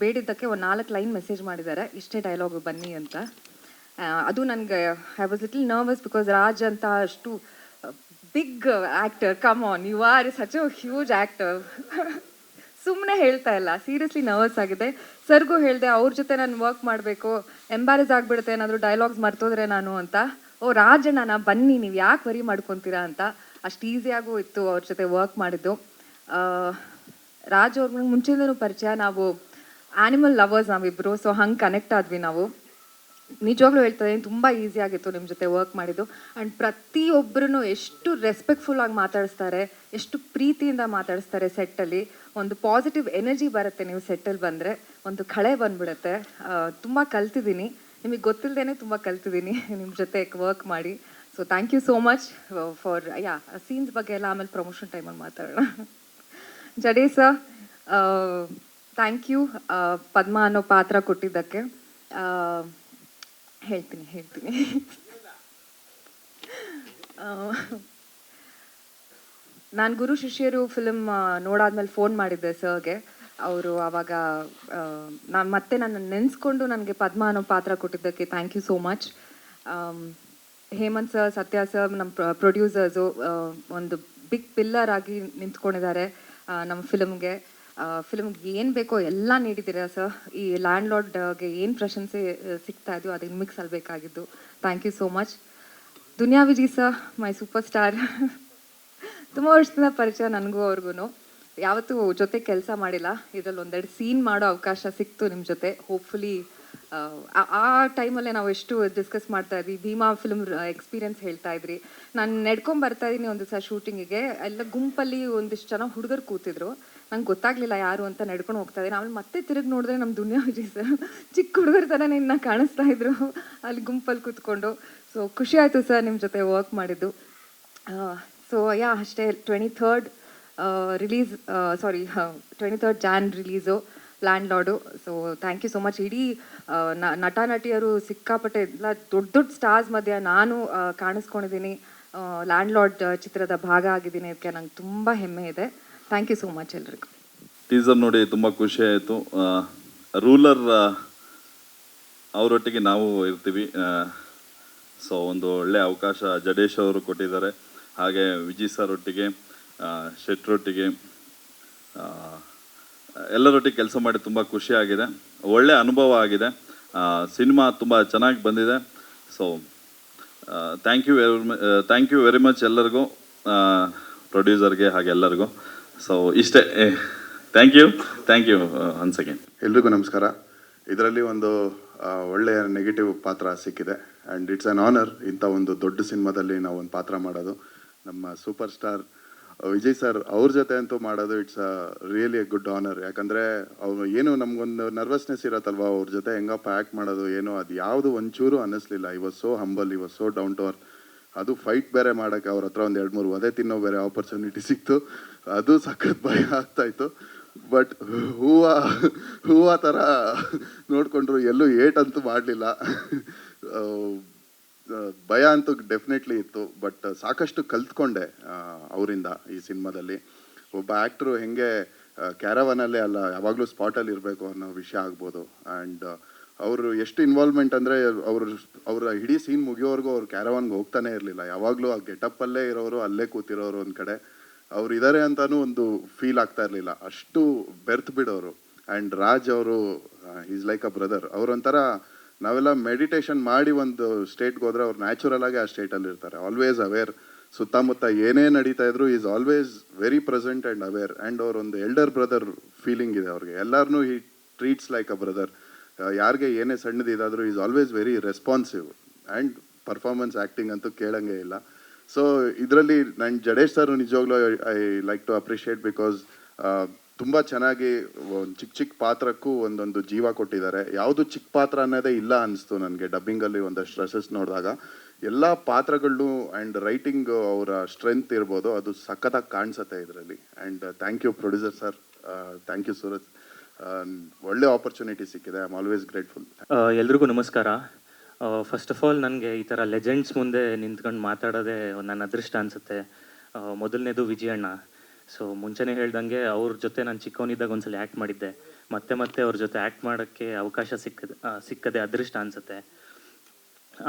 ಬೇಡಿದ್ದಕ್ಕೆ ಒಂದು 4 ಲೈನ್ ಮೆಸೇಜ್ ಮಾಡಿದ್ದಾರೆ, ಇಷ್ಟೇ ಡೈಲಾಗು ಬನ್ನಿ ಅಂತ. ಅದು ನನಗೆ I was little nervous because Raj ಅಂತ ಅಷ್ಟು big actor, come on, you are such a huge actor. ಸುಮ್ಮನೆ ಹೇಳ್ತಾ ಇಲ್ಲ, ಸೀರಿಯಸ್ಲಿ ನರ್ವಸ್ ಆಗಿದೆ. ಸರ್ಗೂ ಹೇಳಿದೆ ಅವ್ರ ಜೊತೆ ನಾನು ವರ್ಕ್ ಮಾಡಬೇಕು, ಎಂಬ್ಯಾರೆಸ್ ಆಗಿಬಿಡುತ್ತೆ ಏನಾದರೂ ಡೈಲಾಗ್ಸ್ ಮರ್ತೋದ್ರೆ ನಾನು ಅಂತ. ಓ ರಾಜಣ್ಣ ಬನ್ನಿ, ನೀವು ಯಾಕೆ ವರಿ ಮಾಡ್ಕೊತೀರಾ ಅಂತ. ಅಷ್ಟು ಈಸಿಯಾಗೂ ಇತ್ತು ಅವ್ರ ಜೊತೆ ವರ್ಕ್ ಮಾಡಿದ್ದು. ರಾಜ್ ಅವ್ರ ಮುಂಚೆಯಿಂದನೂ ಪರಿಚಯ, ನಾವು ಆ್ಯನಿಮಲ್ ಲವರ್ಸ್ ನಾವಿಬ್ಬರು, ಸೊ ಹಂಗೆ ಕನೆಕ್ಟ್ ಆದ್ವಿ ನಾವು. ನಿಜವಾಗ್ಲೂ ಹೇಳ್ತಾ ಇದ್ದೀನಿ, ತುಂಬ ಈಸಿ ಆಗಿತ್ತು ನಿಮ್ಮ ಜೊತೆ ವರ್ಕ್ ಮಾಡಿದ್ದು. ಆ್ಯಂಡ್ ಪ್ರತಿಯೊಬ್ಬರೂ ಎಷ್ಟು ರೆಸ್ಪೆಕ್ಟ್ಫುಲ್ಲಾಗಿ ಮಾತಾಡಿಸ್ತಾರೆ, ಎಷ್ಟು ಪ್ರೀತಿಯಿಂದ ಮಾತಾಡಿಸ್ತಾರೆ ಸೆಟ್ಟಲ್ಲಿ. ಒಂದು ಪಾಸಿಟಿವ್ ಎನರ್ಜಿ ಬರುತ್ತೆ ನೀವು ಸೆಟ್ಟಲ್ಲಿ ಬಂದರೆ, ಒಂದು ಕಳೆ ಬಂದ್ಬಿಡುತ್ತೆ. ತುಂಬ ಕಲ್ತಿದ್ದೀನಿ, ನಿಮಗೆ ಗೊತ್ತಿಲ್ಲದೇ ತುಂಬ ಕಲ್ತಿದ್ದೀನಿ ನಿಮ್ಮ ಜೊತೆ ವರ್ಕ್ ಮಾಡಿ. So thank you so much for scenes ಬಗ್ಗೆ ಎಲ್ಲ ಆಮೇಲೆ ಪ್ರಮೋಷನ್ ಟೈಮಲ್ಲಿ ಮಾತಾಡೋಣ. ಜಡೇಸ ಥ್ಯಾಂಕ್ ಯು ಪದ್ಮ ಅನ್ನೋ ಪಾತ್ರ ಕೊಟ್ಟಿದ್ದಕ್ಕೆ. ಹೇಳ್ತೀನಿ ನಾನು ಗುರು ಶಿಷ್ಯರು ಫಿಲ್ಮ್ ನೋಡಾದ್ಮೇಲೆ ಫೋನ್ ಮಾಡಿದ್ದೆ ಸರ್ಗೆ. ಅವರು ಆವಾಗ ನನ್ನ ನೆನೆಸ್ಕೊಂಡು ನನಗೆ ಪದ್ಮ ಅನ್ನೋ ಪಾತ್ರ ಕೊಟ್ಟಿದ್ದಕ್ಕೆ thank you so much. Hemanth sir, Satya sir, ನಮ್ಮ ಪ್ರೊಡ್ಯೂಸರ್ಸು ಒಂದು ಬಿಗ್ ಪಿಲ್ಲರ್ ಆಗಿ ನಿಂತ್ಕೊಂಡಿದ್ದಾರೆ ನಮ್ಮ ಫಿಲ್ಮ್ಗೆ ಏನು ಬೇಕೋ ಎಲ್ಲ ನೀಡಿದ್ದೀರಾ ಸರ್. ಈ ಲ್ಯಾಂಡ್ ಲಾರ್ಡ್ಗೆ ಏನು ಪ್ರಶಂಸೆ ಸಿಗ್ತಾ ಇದೆಯೋ ಅದು ನಿಮಗೆ ಸಲ್ಲಬೇಕಾಗಿದ್ದು. Thank you so much. Duniya Viji sir, my superstar. ತುಂಬ ವರ್ಷದಿಂದ ಪರಿಚಯ ನನಗೂ ಅವ್ರಿಗೂ. ಯಾವತ್ತೂ ಜೊತೆ ಕೆಲಸ ಮಾಡಿಲ್ಲ, ಇದರಲ್ಲಿ 1-2 ಸೀನ್ ಮಾಡೋ ಅವಕಾಶ ಸಿಕ್ತು ನಿಮ್ಮ ಜೊತೆ. ಹೋಪ್ಫುಲಿ ಆ ಟೈಮಲ್ಲೇ ನಾವು ಎಷ್ಟು ಡಿಸ್ಕಸ್ ಮಾಡ್ತಾ ಇದ್ವಿ. ಭೀಮಾ ಫಿಲ್ಮ್ ಎಕ್ಸ್ಪೀರಿಯನ್ಸ್ ಹೇಳ್ತಾ ಇದ್ರಿ. ನಾನು ನಡ್ಕೊಂಡು ಬರ್ತಾ ಇದ್ದೀನಿ ಒಂದು ದಿವಸ ಶೂಟಿಂಗಿಗೆ, ಎಲ್ಲ ಗುಂಪಲ್ಲಿ ಒಂದಿಷ್ಟು ಜನ ಹುಡುಗರು ಕೂತಿದ್ರು. ನಂಗೆ ಗೊತ್ತಾಗ್ಲಿಲ್ಲ ಯಾರು ಅಂತ ನಡ್ಕೊಂಡು ಹೋಗ್ತಾ ಇದ್ದೀನಿ. ಆಮೇಲೆ ಮತ್ತೆ ತಿರುಗಿ ನೋಡಿದ್ರೆ ನಮ್ಮ ದುನಿಯಾ ವಿಜಯ್ ಸರ್ ಚಿಕ್ಕ ಹುಡುಗರ ಥರ ನಿನ್ನ ಕಾಣಿಸ್ತಾ ಇದ್ರು ಅಲ್ಲಿ ಗುಂಪಲ್ಲಿ ಕೂತ್ಕೊಂಡು. ಸೊ ಖುಷಿ ಆಯಿತು ಸರ್ ನಿಮ್ಮ ಜೊತೆ ವರ್ಕ್ ಮಾಡಿದ್ದು. ಸೊ ಅಷ್ಟೇ. 23rd Jan release Landlord. So thank you so much. ಇಡೀ ನಟ ನಟಿಯರು ಸಿಕ್ಕಾಪಟ್ಟೆ ಎಲ್ಲ ದೊಡ್ಡ ಸ್ಟಾರ್ಸ್ ಮಧ್ಯೆ ನಾನು ಕಾಣಿಸ್ಕೊಂಡಿದ್ದೀನಿ, ಲ್ಯಾಂಡ್ ಲಾರ್ಡ್ ಚಿತ್ರದ ಭಾಗ ಆಗಿದ್ದೀನಿ. ಅದಕ್ಕೆ ನಂಗೆ ತುಂಬ ಹೆಮ್ಮೆ ಇದೆ. ಥ್ಯಾಂಕ್ ಯು ಸೋ ಮಚ್ ಎಲ್ರಿಗೂ. ಟೀಸರ್ ನೋಡಿ ತುಂಬ ಖುಷಿ ಆಯಿತು. ರೂಲರ್ ಅವರೊಟ್ಟಿಗೆ ನಾವು ಇರ್ತೀವಿ. ಸೊ ಒಂದು ಒಳ್ಳೆ ಅವಕಾಶ ಜಡೇಶ್ ಅವರು ಕೊಟ್ಟಿದ್ದಾರೆ. ಹಾಗೆ ವಿಜಯ್ ಸರ್ ಒಟ್ಟಿಗೆ, ಶೆಟ್ರೊಟ್ಟಿಗೆ, ಎಲ್ಲರೊಟ್ಟಿಗೆ ಕೆಲಸ ಮಾಡಿ ತುಂಬ ಖುಷಿಯಾಗಿದೆ. ಒಳ್ಳೆ ಅನುಭವ ಆಗಿದೆ. ಸಿನಿಮಾ ತುಂಬ ಚೆನ್ನಾಗಿ ಬಂದಿದೆ. So thank you very much ಎಲ್ಲರಿಗೂ, ಪ್ರೊಡ್ಯೂಸರ್ಗೆ ಹಾಗೆ ಎಲ್ಲರಿಗೂ. ಸೊ ಇಷ್ಟೇ. Thank you once again. ಎಲ್ರಿಗೂ ನಮಸ್ಕಾರ. ಇದರಲ್ಲಿ ಒಂದು ಒಳ್ಳೆಯ ನೆಗೆಟಿವ್ ಪಾತ್ರ ಸಿಕ್ಕಿದೆ ಆ್ಯಂಡ್ ಇಟ್ಸ್ ಆನ್ ಆನರ್. ಇಂಥ ಒಂದು ದೊಡ್ಡ ಸಿನಿಮಾದಲ್ಲಿ ನಾವು ಒಂದು ಪಾತ್ರ ಮಾಡೋದು. ನಮ್ಮ ಸೂಪರ್ ಸ್ಟಾರ್ ವಿಜಯ್ ಸರ್ ಅವ್ರ ಜೊತೆ ಅಂತೂ ಮಾಡೋದು it's a really A good honour. ಯಾಕಂದರೆ ಅವರು ಏನು ನಮಗೊಂದು ನರ್ವಸ್ನೆಸ್ ಇರತ್ತಲ್ವ, ಅವ್ರ ಜೊತೆ ಹೆಂಗಪ್ಪ ಆ್ಯಕ್ಟ್ ಮಾಡೋದು ಏನೋ ಅದು ಯಾವುದು ಒಂಚೂರು ಅನ್ನಿಸ್ಲಿಲ್ಲ. He was so humble, he was so down to earth. ಅದು ಫೈಟ್ ಬೇರೆ ಮಾಡೋಕ್ಕೆ ಅವ್ರ ಹತ್ರ ಒಂದು 2-3 ವಧೆ ತಿನ್ನೋ ಬೇರೆ ಆಪರ್ಚುನಿಟಿ ಸಿಕ್ತು. ಅದು ಸಖತ್ ಭಯ ಆಗ್ತಾಯಿತ್ತು. ಬಟ್ ಹೂವ ಥರ ನೋಡಿಕೊಂಡ್ರು, ಎಲ್ಲೂ ಏಟಂತೂ ಮಾಡಲಿಲ್ಲ. ಭಯ ಅಂತೂ ಡೆಫಿನೆಟ್ಲಿ ಇತ್ತು. ಬಟ್ ಸಾಕಷ್ಟು ಕಲ್ತ್ಕೊಂಡೆ ಅವರಿಂದ ಈ ಸಿನಿಮಾದಲ್ಲಿ. ಒಬ್ಬ ಆ್ಯಕ್ಟ್ರು ಹೆಂಗೆ ಕ್ಯಾರವನಲ್ಲೇ ಅಲ್ಲ, ಯಾವಾಗಲೂ ಸ್ಪಾಟಲ್ಲಿ ಇರಬೇಕು ಅನ್ನೋ ವಿಷಯ ಆಗ್ಬೋದು. ಆ್ಯಂಡ್ ಅವರು ಎಷ್ಟು ಇನ್ವಾಲ್ವ್ಮೆಂಟ್ ಅಂದರೆ ಅವರ ಇಡೀ ಸೀನ್ ಮುಗಿಯೋವರೆಗೂ ಅವ್ರು ಕ್ಯಾರವಾನ್ಗೆ ಹೋಗ್ತಾನೆ ಇರಲಿಲ್ಲ. ಯಾವಾಗಲೂ ಆ ಗೆಟಪ್ಪಲ್ಲೇ ಇರೋರು, ಅಲ್ಲೇ ಕೂತಿರೋರು ಒಂದು ಕಡೆ. ಅವ್ರು ಇದ್ದಾರೆ ಅಂತಲೂ ಒಂದು ಫೀಲ್ ಆಗ್ತಾ ಇರಲಿಲ್ಲ, ಅಷ್ಟು ಬೆರ್ತ್ ಬಿಡೋರು. ಆ್ಯಂಡ್ ರಾಜ್ ಅವರು ಈಸ್ ಲೈಕ್ ಅ ಬ್ರದರ್. ಅವರೊಂಥರ ನಾವೆಲ್ಲ ಮೆಡಿಟೇಷನ್ ಮಾಡಿ ಒಂದು ಸ್ಟೇಟ್ಗೆ ಹೋದರೆ ಅವ್ರು ನ್ಯಾಚುರಲ್ ಆಗಿ ಆ ಸ್ಟೇಟಲ್ಲಿ ಇರ್ತಾರೆ, ಆಲ್ವೇಸ್ ಅವೇರ್. ಸುತ್ತಮುತ್ತ ಏನೇ ನಡೀತಾ ಇದ್ರು is always very present and aware. And ಅವರೊಂದು ಎಲ್ಡರ್ ಬ್ರದರ್ ಫೀಲಿಂಗ್ ಇದೆ ಅವ್ರಿಗೆ. ಎಲ್ಲರನ್ನೂ he treats like a brother. ಯಾರಿಗೆ ಏನೇ ಸಣ್ಣದಿದಾದರೂ is always very responsive. And performance acting ಅಂತೂ ಕೇಳಂಗೇ ಇಲ್ಲ. ಸೊ ಇದರಲ್ಲಿ ನಾನು ಜಡೇಶ್ ಸರ್ ನಿಜವಾಗ್ಲೂ I like to appreciate, because ತುಂಬ ಚೆನ್ನಾಗಿ ಒಂದು ಚಿಕ್ಕ ಪಾತ್ರಕ್ಕೂ ಒಂದೊಂದು ಜೀವ ಕೊಟ್ಟಿದ್ದಾರೆ. ಯಾವುದು ಚಿಕ್ಕ ಪಾತ್ರ ಅನ್ನೋದೇ ಇಲ್ಲ ಅನಿಸ್ತು ನನಗೆ ಡಬ್ಬಿಂಗಲ್ಲಿ ಒಂದಷ್ಟು ರಸಸ್ ನೋಡಿದಾಗ. ಎಲ್ಲ ಪಾತ್ರಗಳು ಆ್ಯಂಡ್ ರೈಟಿಂಗ್ ಅವರ ಸ್ಟ್ರೆಂತ್ ಇರ್ಬೋದು, ಅದು ಸಖತ್ತಾಗಿ ಕಾಣಿಸುತ್ತೆ ಇದರಲ್ಲಿ. And thank you producer sir, thank you Suraj. ಒಳ್ಳೆ ಆಪರ್ಚುನಿಟಿ ಸಿಕ್ಕಿದೆ. I am always grateful. ಎಲ್ರಿಗೂ ನಮಸ್ಕಾರ. ಫಸ್ಟ್ ಆಫ್ ಆಲ್ ನನಗೆ ಈ ಥರ ಲೆಜೆಂಡ್ಸ್ ಮುಂದೆ ನಿಂತ್ಕೊಂಡು ಮಾತಾಡೋದೇ ನನ್ನ ಅದೃಷ್ಟ ಅನಿಸುತ್ತೆ. ಮೊದಲನೇದು ವಿಜಯಣ್ಣ. ಸೊ ಮುಂಚೆನೇ ಹೇಳ್ದಂಗೆ ಅವ್ರ ಜೊತೆ ನಾನು ಚಿಕ್ಕವನಿದ್ದಾಗ ಒಂದ್ಸಲ ಆ್ಯಕ್ಟ್ ಮಾಡಿದ್ದೆ. ಮತ್ತೆ ಅವ್ರ ಜೊತೆ ಆ್ಯಕ್ಟ್ ಮಾಡೋಕ್ಕೆ ಅವಕಾಶ ಸಿಕ್ಕದೆ ಅದೃಷ್ಟ ಅನಿಸುತ್ತೆ.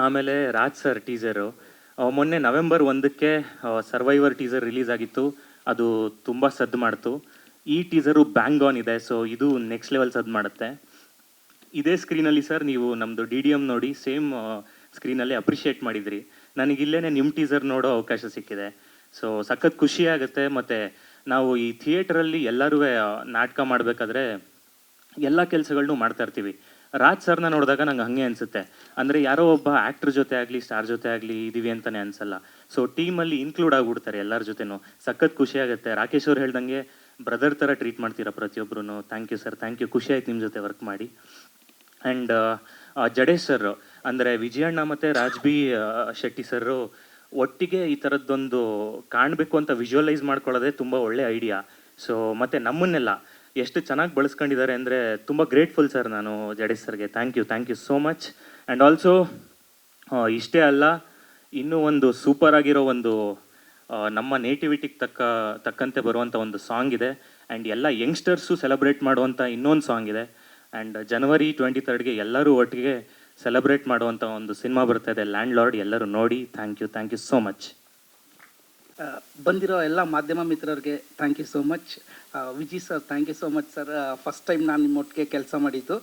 ಆಮೇಲೆ ರಾಜ್ ಸರ್ ಟೀಸರು ಮೊನ್ನೆ ನವೆಂಬರ್ 1ಕ್ಕೆ ಸರ್ವೈವರ್ ಟೀಸರ್ ರಿಲೀಸ್ ಆಗಿತ್ತು. ಅದು ತುಂಬ ಸದ್ದು ಮಾಡ್ತು. ಈ ಟೀಸರು ಬ್ಯಾಂಗ್ ಆನ್ ಇದೆ. ಸೊ ಇದು ನೆಕ್ಸ್ಟ್ ಲೆವೆಲ್ ಸದ್ದು ಮಾಡುತ್ತೆ. ಇದೇ ಸ್ಕ್ರೀನಲ್ಲಿ ಸರ್ ನೀವು ನಮ್ಮದು DDM ನೋಡಿ ಸೇಮ್ ಸ್ಕ್ರೀನಲ್ಲಿ ಅಪ್ರಿಷಿಯೇಟ್ ಮಾಡಿದ್ರಿ. ನನಗಿಲ್ಲೇ ನಿಮ್ಮ ಟೀಸರ್ ನೋಡೋ ಅವಕಾಶ ಸಿಕ್ಕಿದೆ. ಸೊ ಸಖತ್ ಖುಷಿ ಆಗುತ್ತೆ. ಮತ್ತು ನಾವು ಈ ಥಿಯೇಟ್ರಲ್ಲಿ ಎಲ್ಲರೂ ನಾಟಕ ಮಾಡಬೇಕಾದ್ರೆ ಎಲ್ಲ ಕೆಲಸಗಳನ್ನೂ ಮಾಡ್ತಾ ಇರ್ತೀವಿ. ರಾಜ್ ಸರ್ನ ನೋಡಿದಾಗ ನಂಗೆ ಹಾಗೆ ಅನಿಸುತ್ತೆ. ಅಂದರೆ ಯಾರೋ ಒಬ್ಬ ಆ್ಯಕ್ಟ್ರ್ ಜೊತೆ ಆಗಲಿ ಸ್ಟಾರ್ ಜೊತೆ ಆಗಲಿ ಇದ್ದೀವಿ ಅಂತಲೇ ಅನಿಸಲ್ಲ. ಸೊ ಟೀಮಲ್ಲಿ ಇನ್ಕ್ಲೂಡ್ ಆಗಿಬಿಡ್ತಾರೆ ಎಲ್ಲರ ಜೊತೆನೂ. ಸಖತ್ ಖುಷಿ ಆಗುತ್ತೆ. ರಾಕೇಶ್ ಅವ್ರು ಹೇಳ್ದಂಗೆ ಬ್ರದರ್ ಥರ ಟ್ರೀಟ್ ಮಾಡ್ತೀರಾ ಪ್ರತಿಯೊಬ್ಬರೂ. Thank you sir, thank you. ಖುಷಿ ಆಯ್ತು ನಿಮ್ಮ ಜೊತೆ ವರ್ಕ್ ಮಾಡಿ. ಆ್ಯಂಡ್ ಜಡೇಶ್ ಸರ್ ಅಂದರೆ ವಿಜಯಣ್ಣ ಮತ್ತು ರಾಜ್ ಬಿ ಶೆಟ್ಟಿ ಸರ್ ಒಟ್ಟಿಗೆ ಈ ಥರದ್ದೊಂದು ಕಾಣಬೇಕು ಅಂತ ವಿಜುವಲೈಸ್ ಮಾಡ್ಕೊಳ್ಳೋದೇ ತುಂಬ ಒಳ್ಳೆ ಐಡಿಯಾ. ಸೊ ಮತ್ತು ನಮ್ಮನ್ನೆಲ್ಲ ಎಷ್ಟು ಚೆನ್ನಾಗಿ ಬಳಸ್ಕೊಂಡಿದ್ದಾರೆ ಅಂದರೆ ತುಂಬ ಗ್ರೇಟ್ಫುಲ್ ಸರ್ ನಾನು ಜಡೇಶ್ ಸರ್ಗೆ. Thank you so much. And also ಇಷ್ಟೇ ಅಲ್ಲ, ಇನ್ನೂ ಒಂದು ಸೂಪರ್ ಆಗಿರೋ ಒಂದು ನಮ್ಮ ನೇಟಿವಿಟಿಗೆ ತಕ್ಕಂತೆ ಬರುವಂಥ ಒಂದು ಸಾಂಗ್ ಇದೆ. ಆ್ಯಂಡ್ ಎಲ್ಲ ಯಂಗ್ಸ್ಟರ್ಸು ಸೆಲೆಬ್ರೇಟ್ ಮಾಡುವಂಥ ಇನ್ನೊಂದು ಸಾಂಗ್ ಇದೆ. ಆ್ಯಂಡ್ ಜನವರಿ 23ಗೆ ಎಲ್ಲರೂ ಒಟ್ಟಿಗೆ ಸೆಲೆಬ್ರೇಟ್ ಮಾಡುವಂಥ ಒಂದು ಸಿನಿಮಾ ಬರ್ತಾ ಇದೆ, ಲ್ಯಾಂಡ್ ಲಾರ್ಡ್. ಎಲ್ಲರೂ ನೋಡಿ. Thank you so much. ಬಂದಿರೋ ಎಲ್ಲ ಮಾಧ್ಯಮ ಮಿತ್ರರಿಗೆ thank you so much. Vijay sir thank you so much sir. First time ನಾನು ನಿಮ್ಮ ಒಟ್ಟಿಗೆ ಕೆಲಸ ಮಾಡಿದ್ದು.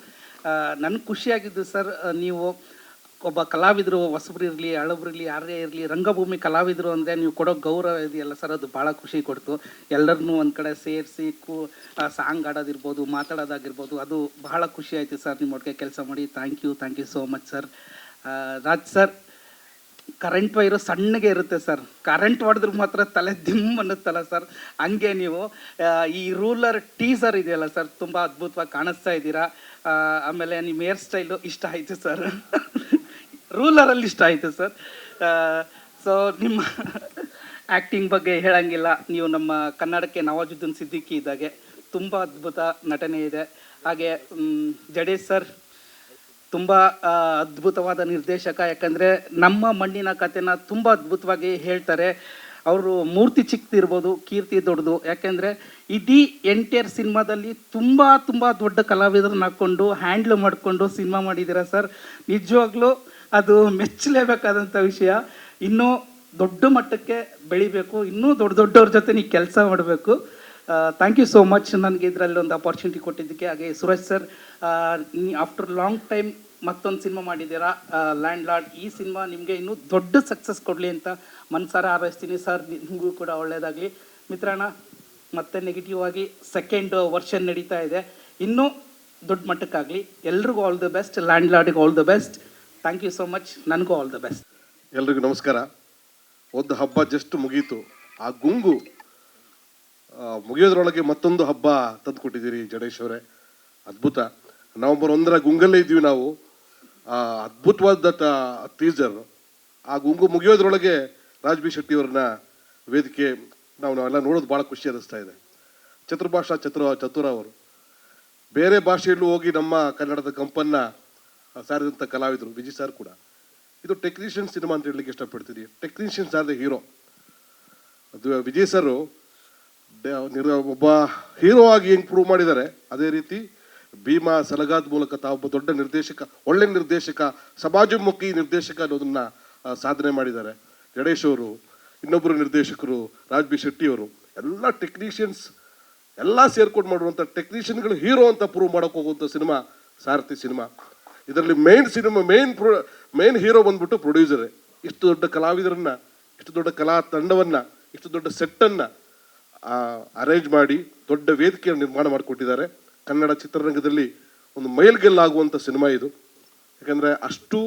ನನಗೆ ಖುಷಿಯಾಗಿದ್ದು ಸರ್, ನೀವು ಒಬ್ಬ ಕಲಾವಿದರು, ಹೊಸಬ್ರು ಇರಲಿ ಹಳಬ್ರು ಇರಲಿ ಯಾರೇ ಇರಲಿ, ರಂಗಭೂಮಿ ಕಲಾವಿದರು ಅಂದರೆ ನೀವು ಕೊಡೋ ಗೌರವ ಇದೆಯಲ್ಲ ಸರ್, ಅದು ಭಾಳ ಖುಷಿ ಕೊಡ್ತು. ಎಲ್ಲರನ್ನೂ ಒಂದು ಕಡೆ ಸೇರಿಸಿ ಸಾಂಗ್ ಆಡೋದಿರ್ಬೋದು, ಮಾತಾಡೋದಾಗಿರ್ಬೋದು, ಅದು ಬಹಳ ಖುಷಿ ಆಯಿತು ಸರ್ ನಿಮ್ಮ ಒಟ್ಟಿಗೆ ಕೆಲಸ ಮಾಡಿ. Thank you so much sir. Raj sir, current wire ಸಣ್ಣಗೆ ಇರುತ್ತೆ ಸರ್, ಕರೆಂಟ್ ಹೊಡೆದ್ರೆ ಮಾತ್ರ ತಲೆ ದಿಮ್ ಅನ್ನುತ್ತಲ್ಲ ಸರ್, ಹಂಗೆ ನೀವು ಈ ರೂಲರ್ ಟೀಸರ್ ಇದೆಯಲ್ಲ ಸರ್, ತುಂಬ ಅದ್ಭುತವಾಗಿ ಕಾಣಿಸ್ತಾ ಇದ್ದೀರಾ. ಆಮೇಲೆ ನಿಮ್ಮ ಹೇರ್ ಸ್ಟೈಲು ಇಷ್ಟ ಆಯಿತು ಸರ್, ರೂಲರಲ್ಲಿ ಇಷ್ಟ ಆಯಿತು ಸರ್. ಸೊ ನಿಮ್ಮ ಆ್ಯಕ್ಟಿಂಗ್ ಬಗ್ಗೆ ಹೇಳಂಗಿಲ್ಲ. ನೀವು ನಮ್ಮ ಕನ್ನಡಕ್ಕೆ ನವಾಜುದ್ದೀನ್ ಸಿದ್ದಿಕಿ ಇದ್ದಾಗೆ ತುಂಬ ಅದ್ಭುತ ನಟನೆ ಇದೆ. ಹಾಗೆ ಜಡೇಶ್ ಸರ್ ತುಂಬ ಅದ್ಭುತವಾದ ನಿರ್ದೇಶಕ. ಯಾಕಂದರೆ ನಮ್ಮ ಮಣ್ಣಿನ ಕಥೆನ ತುಂಬ ಅದ್ಭುತವಾಗಿ ಹೇಳ್ತಾರೆ. ಅವರು ಮೂರ್ತಿ ಚಿಕ್ಕದಿರ್ಬೋದು, ಕೀರ್ತಿ ದೊಡ್ಡದು. ಯಾಕೆಂದರೆ ಇಡೀ ಎಂಟೈರ್ ಸಿನಿಮಾದಲ್ಲಿ ತುಂಬ ದೊಡ್ಡ ಕಲಾವಿದರನ್ನ ಹಾಕ್ಕೊಂಡು ಹ್ಯಾಂಡ್ಲ್ ಮಾಡಿಕೊಂಡು ಸಿನಿಮಾ ಮಾಡಿದ್ದೀರಾ ಸರ್. ನಿಜವಾಗ್ಲೂ ಅದು ಮೆಚ್ಚಲೇಬೇಕಾದಂಥ ವಿಷಯ. ಇನ್ನೂ ದೊಡ್ಡ ಮಟ್ಟಕ್ಕೆ ಬೆಳಿಬೇಕು, ಇನ್ನೂ ದೊಡ್ಡವ್ರ ಜೊತೆ ನೀವು ಕೆಲಸ ಮಾಡಬೇಕು. ಥ್ಯಾಂಕ್ ಯು ಸೋ ಮಚ್ ನನಗೆ ಇದರಲ್ಲಿ ಒಂದು ಅಪಾರ್ಚುನಿಟಿ ಕೊಟ್ಟಿದ್ದಕ್ಕೆ. ಹಾಗೆ Suresh sir, after long time ಮತ್ತೊಂದು ಸಿನಿಮಾ ಮಾಡಿದ್ದೀರಾ, ಲ್ಯಾಂಡ್ ಲಾರ್ಡ್. ಈ ಸಿನಿಮಾ ನಿಮಗೆ ಇನ್ನೂ ದೊಡ್ಡ ಸಕ್ಸಸ್ ಕೊಡಲಿ ಅಂತ ಮನಸಾರ ಹಾರೈಸ್ತೀನಿ ಸರ್. ನಿಮಗೂ ಕೂಡ ಒಳ್ಳೆಯದಾಗಲಿ. ಮಿತ್ರಣ್ಣ, ಮತ್ತೆ ನೆಗೆಟಿವ್ ಆಗಿ ಸೆಕೆಂಡ್ ವರ್ಷನ್ ನಡೀತಾ ಇದೆ, ಇನ್ನೂ ದೊಡ್ಡ ಮಟ್ಟಕ್ಕಾಗಲಿ. ಎಲ್ರಿಗೂ ಆಲ್ ದ ಬೆಸ್ಟ್. ಲ್ಯಾಂಡ್ ಲಾರ್ಡಿಗೆ all the best. Thank you so much. ನನಗೂ ಆಲ್ ದ ಬೆಸ್ಟ್. ಎಲ್ರಿಗೂ ನಮಸ್ಕಾರ. ಒಂದು ಹಬ್ಬ ಜಸ್ಟ್ ಮುಗೀತು. ಆ ಗುಂಗು ಮುಗಿಯೋದ್ರೊಳಗೆ ಮತ್ತೊಂದು ಹಬ್ಬ ತಂದು ಕೊಟ್ಟಿದ್ದೀರಿ ಜಡೇಶ್ ಅವರೇ, ಅದ್ಭುತ. ನವೆಂಬರ್ 1ರ ಗುಂಗಲ್ಲೇ ಇದ್ದೀವಿ ನಾವು. ಅದ್ಭುತವಾದ ಟೀಸರ್. ಆ ಗುಂಗು ಮುಗಿಯೋದ್ರೊಳಗೆ ರಾಜ್ ಬಿ ಶೆಟ್ಟಿ ಅವ್ರನ್ನ ವೇದಿಕೆ ನಾವೆಲ್ಲ ನೋಡೋದು ಭಾಳ ಖುಷಿ ಅನ್ನಿಸ್ತಾ ಇದೆ. ಚತುರ್ಭಾಷಾ ಚತುರ ಅವರು ಬೇರೆ ಭಾಷೆಯಲ್ಲೂ ಹೋಗಿ ನಮ್ಮ ಕನ್ನಡದ ಕಂಪನ್ನ ಸಾರಿದಂಥ ಕಲಾವಿದರು. ವಿಜಯ್ ಸರ್ ಕೂಡ ಇದು ಟೆಕ್ನಿಷಿಯನ್ ಸಿನಿಮಾ ಅಂತ ಹೇಳಲಿಕ್ಕೆ ಇಷ್ಟಪಡ್ತೀನಿ. Technicians are the hero. ಅದು ವಿಜಯ್ ಸರ್ ಒಬ್ಬ ಹೀರೋ ಆಗಿ ಹೆಂಗೆ ಪ್ರೂವ್ ಮಾಡಿದ್ದಾರೆ, ಅದೇ ರೀತಿ ಭೀಮಾ ಸಲಗಾದ ಮೂಲಕ ತಾವೊಬ್ಬ ದೊಡ್ಡ ನಿರ್ದೇಶಕ, ಒಳ್ಳೆ ನಿರ್ದೇಶಕ, ಸಮಾಜಮುಖಿ ನಿರ್ದೇಶಕ ಅನ್ನೋದನ್ನ ಸಾಧನೆ ಮಾಡಿದ್ದಾರೆ. ಗಣೇಶ್ ಅವರು, ಇನ್ನೊಬ್ಬರು ನಿರ್ದೇಶಕರು ರಾಜ್ ಬಿ ಶೆಟ್ಟಿ ಅವರು, ಎಲ್ಲ ಟೆಕ್ನಿಷಿಯನ್ಸ್ ಎಲ್ಲ ಸೇರ್ಕೊಂಡು ಮಾಡುವಂಥ ಟೆಕ್ನಿಷಿಯನ್ಗಳು ಹೀರೋ ಅಂತ ಪ್ರೂವ್ ಮಾಡೋಕೆ ಹೋಗುವಂಥ ಸಿನಿಮಾ ಸಾರಥಿ ಸಿನಿಮಾ. ಇದರಲ್ಲಿ ಮೇನ್ ಹೀರೋ ಬಂದ್ಬಿಟ್ಟು ಪ್ರೊಡ್ಯೂಸರೇ. ಇಷ್ಟು ದೊಡ್ಡ ಕಲಾವಿದರನ್ನ, ಇಷ್ಟು ದೊಡ್ಡ ಕಲಾ ತಂಡವನ್ನ, ಇಷ್ಟು ದೊಡ್ಡ ಸೆಟ್ಟನ್ನು ಅರೇಂಜ್ ಮಾಡಿ ದೊಡ್ಡ ವೇದಿಕೆಯನ್ನು ನಿರ್ಮಾಣ ಮಾಡಿಕೊಟ್ಟಿದ್ದಾರೆ. ಕನ್ನಡ ಚಿತ್ರರಂಗದಲ್ಲಿ ಒಂದು ಮೈಲ್ಗೆಲ್ಲಾಗುವಂಥ ಸಿನಿಮಾ ಇದು. ಯಾಕಂದರೆ ಅಷ್ಟು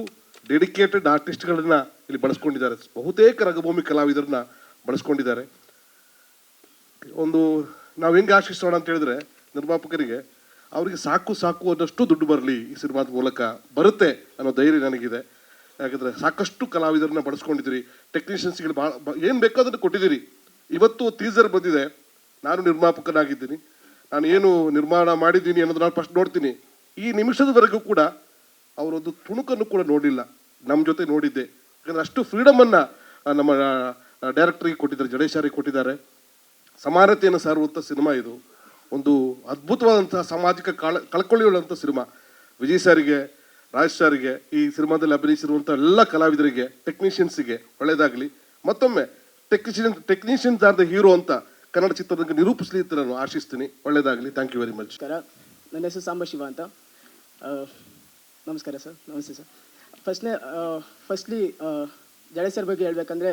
ಡೆಡಿಕೇಟೆಡ್ ಆರ್ಟಿಸ್ಟ್ಗಳನ್ನ ಇಲ್ಲಿ ಬಳಸ್ಕೊಂಡಿದ್ದಾರೆ. ಬಹುತೇಕ ರಂಗಭೂಮಿ ಕಲಾವಿದರನ್ನ ಬಳಸ್ಕೊಂಡಿದ್ದಾರೆ. ಒಂದು ನಾವು ಹೆಂಗೆ ಆಶಿಸೋಣ ಅಂತ ಹೇಳಿದ್ರೆ, ನಿರ್ಮಾಪಕರಿಗೆ ಅವರಿಗೆ ಸಾಕು ಅನ್ನೋಷ್ಟು ದುಡ್ಡು ಬರಲಿ ಈ ಸಿನಿಮಾದ ಮೂಲಕ, ಬರುತ್ತೆ ಅನ್ನೋ ಧೈರ್ಯ ನನಗಿದೆ. ಯಾಕಂದರೆ ಸಾಕಷ್ಟು ಕಲಾವಿದರನ್ನ ಬಳಸ್ಕೊಂಡಿದ್ದೀರಿ, ಟೆಕ್ನಿಷಿಯನ್ಸ್ಗಳು ಭಾಳ ಏನು ಬೇಕೋ ಅದನ್ನು ಕೊಟ್ಟಿದ್ದೀರಿ. ಇವತ್ತು ಟೀಸರ್ ಬಂದಿದೆ. ನಾನು ನಿರ್ಮಾಪಕನಾಗಿದ್ದೀನಿ, ನಾನು ಏನು ನಿರ್ಮಾಣ ಮಾಡಿದ್ದೀನಿ ಅನ್ನೋದು ನಾನು ಫಸ್ಟ್ ನೋಡ್ತೀನಿ. ಈ ನಿಮಿಷದವರೆಗೂ ಕೂಡ ಅವರೊಂದು ತುಣುಕನ್ನು ಕೂಡ ನೋಡಿಲ್ಲ, ನಮ್ಮ ಜೊತೆ ನೋಡಿದ್ದೆ. ಯಾಕಂದರೆ ಅಷ್ಟು ಫ್ರೀಡಮನ್ನು ನಮ್ಮ ಡೈರೆಕ್ಟ್ರಿಗೆ ಕೊಟ್ಟಿದ್ದಾರೆ, ಜಡೇಶರಿಗೆ ಕೊಟ್ಟಿದ್ದಾರೆ. ಸಮಾನತೆಯನ್ನು ಸಾರುವಂಥ ಸಿನಿಮಾ ಇದು. ಒಂದು ಅದ್ಭುತವಾದಂತಹ ಸಾಮಾಜಿಕ ಕಳಕಳಿಯುಳ್ಳಂಥ ಸಿನಿಮಾ. ವಿಜಯ್ ಸಾರಿಗೆ, ರಾಜ್ ಸಾರಿಗೆ, ಈ ಸಿನಿಮಾದಲ್ಲಿ ಅಭಿನಯಿಸಿರುವಂಥ ಎಲ್ಲ ಕಲಾವಿದರಿಗೆ, ಟೆಕ್ನಿಷಿಯನ್ಸಿಗೆ ಒಳ್ಳೆಯದಾಗಲಿ. ಮತ್ತೊಮ್ಮೆ ಟೆಕ್ನಿಷಿಯನ್ಸ್ ಆರ್ ದ ಹೀರೋ ಅಂತ ಕನ್ನಡ ಚಿತ್ರರಂಗ ನಿರೂಪಿಸಲಿ ಅಂತ ನಾನು ಆಶಿಸ್ತೀನಿ. ಒಳ್ಳೆಯದಾಗಲಿ. Thank you very much. ನನ್ನ ಹೆಸರು ಸಾಂಬಶಿವ ಅಂತ. ನಮಸ್ಕಾರ ಸರ್. ನಮಸ್ತೆ ಸರ್. ಫಸ್ಟ್ಲಿ ಜಡೇಶ್ ಸರ್ ಬಗ್ಗೆ ಹೇಳ್ಬೇಕಂದ್ರೆ,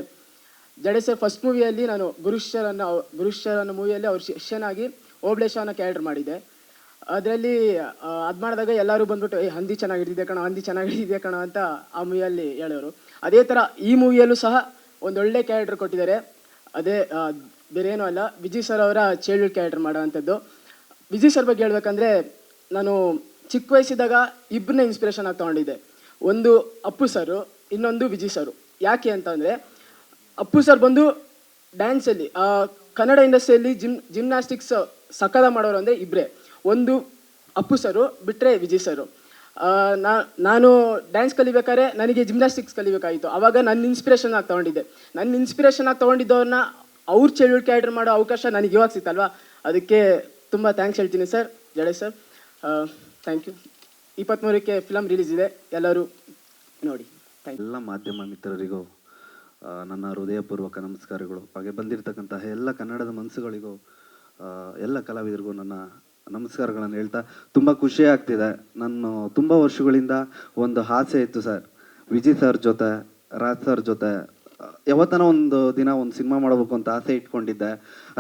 ಜಡೇಶ್ ಸರ್ ಫಸ್ಟ್ ಮೂವಿಯಲ್ಲಿ ನಾನು ಗುರುಶ್ಚರ್ ಅನ್ನೋ ಮೂವಿಯಲ್ಲಿ ಅವ್ರ ಶಿಷ್ಯನಾಗಿ ಓಬ್ಳೇಶ ಅನ್ನೋ ಕ್ಯಾರೆಕ್ಟರ್ ಮಾಡಿದ್ದೆ. ಅದರಲ್ಲಿ ಅದು ಮಾಡಿದಾಗ ಎಲ್ಲರೂ ಬಂದ್ಬಿಟ್ಟು ಹಂದಿ ಚೆನ್ನಾಗಿಡಿದೆ ಕಣ ಅಂತ ಆ ಮೂವಿಯಲ್ಲಿ ಹೇಳೋರು. ಅದೇ ಥರ ಈ ಮೂವಿಯಲ್ಲೂ ಸಹ ಒಂದೊಳ್ಳೆ ಕ್ಯಾರೆಕ್ಟರ್ ಕೊಟ್ಟಿದ್ದಾರೆ. ಅದೇ ಬೇರೆ ಏನೂ ಅಲ್ಲ, ವಿಜಯ್ ಸರ್ ಅವರ ಚೈಲ್ಡ್ಹುಡ್ ಕ್ಯಾರೆಕ್ಟರ್ ಮಾಡೋ ಅಂಥದ್ದು. ವಿಜಯ್ ಸರ್ ಬಗ್ಗೆ ಹೇಳ್ಬೇಕಂದ್ರೆ, ನಾನು ಚಿಕ್ಕ ವಯಸ್ಸಿದ್ದಾಗ ಇಬ್ಬರನ್ನೇ ಇನ್ಸ್ಪಿರೇಷನ್ ಆಗಿ ತೊಗೊಂಡಿದ್ದೆ. ಒಂದು ಅಪ್ಪು ಸರು, ಇನ್ನೊಂದು ವಿಜಯ್ ಸರು. ಯಾಕೆ ಅಂತಂದರೆ, ಅಪ್ಪು ಸರ್ ಬಂದು ಡ್ಯಾನ್ಸಲ್ಲಿ ಕನ್ನಡ ಇಂಡಸ್ಟ್ರಿಯಲ್ಲಿ ಜಿಮ್ನಾಸ್ಟಿಕ್ಸ್ ಸಕ್ಕದ ಮಾಡೋರು ಅಂದರೆ ಇಬ್ಬರೇ. ಒಂದು ಅಪ್ಪು ಸರು ಬಿಟ್ಟರೆ ವಿಜಯ್ ಸರು. ನಾನು ಡ್ಯಾನ್ಸ್ ಕಲಿಬೇಕಾದ್ರೆ ನನಗೆ ಜಿಮ್ನಾಸ್ಟಿಕ್ಸ್ ಕಲಿಬೇಕಾಗಿತ್ತು. ಆವಾಗ ನನ್ನ ಇನ್ಸ್ಪಿರೇಷನ್ ಆಗಿ ತೊಗೊಂಡಿದ್ದವ್ರನ್ನ ಅವ್ರ ಚೈಲ್ಡ್ಹುಡ್ ಕ್ಯಾರೆಕ್ಟರ್ ಮಾಡೋ ಅವಕಾಶ ನನಗೆ ಇವಾಗ ಸಿಗ್ತಲ್ವಾ, ಅದಕ್ಕೆ ತುಂಬ ಥ್ಯಾಂಕ್ಸ್ ಹೇಳ್ತೀನಿ sir, Jadesh sir. Thank you. 23ಕ್ಕೆ ಫಿಲಮ್ ರಿಲೀಸ್ ಇದೆ, ಎಲ್ಲರೂ ನೋಡಿ. ಎಲ್ಲ ಮಾಧ್ಯಮ ಮಿತ್ರರಿಗೂ ನನ್ನ ಹೃದಯಪೂರ್ವಕ ನಮಸ್ಕಾರಗಳು. ಹಾಗೆ ಬಂದಿರತಕ್ಕಂತಹ ಎಲ್ಲ ಕನ್ನಡದ ಮನಸ್ಸುಗಳಿಗೂ, ಎಲ್ಲ ಕಲಾವಿದರಿಗೂ ನನ್ನ ನಮಸ್ಕಾರಗಳನ್ನು ಹೇಳ್ತಾ ತುಂಬ ಖುಷಿ ಆಗ್ತಿದೆ. ನಾನು ತುಂಬ ವರ್ಷಗಳಿಂದ ಒಂದು ಆಸೆ ಇತ್ತು ಸರ್, ವಿಜಯ್ ಸರ್ ಜೊತೆ, ರಾಜ್ ಸರ್ ಜೊತೆ ಯಾವತ್ತನ ಒಂದು ದಿನ ಒಂದು ಸಿನಿಮಾ ಮಾಡಬೇಕು ಅಂತ ಆಸೆ ಇಟ್ಕೊಂಡಿದ್ದೆ.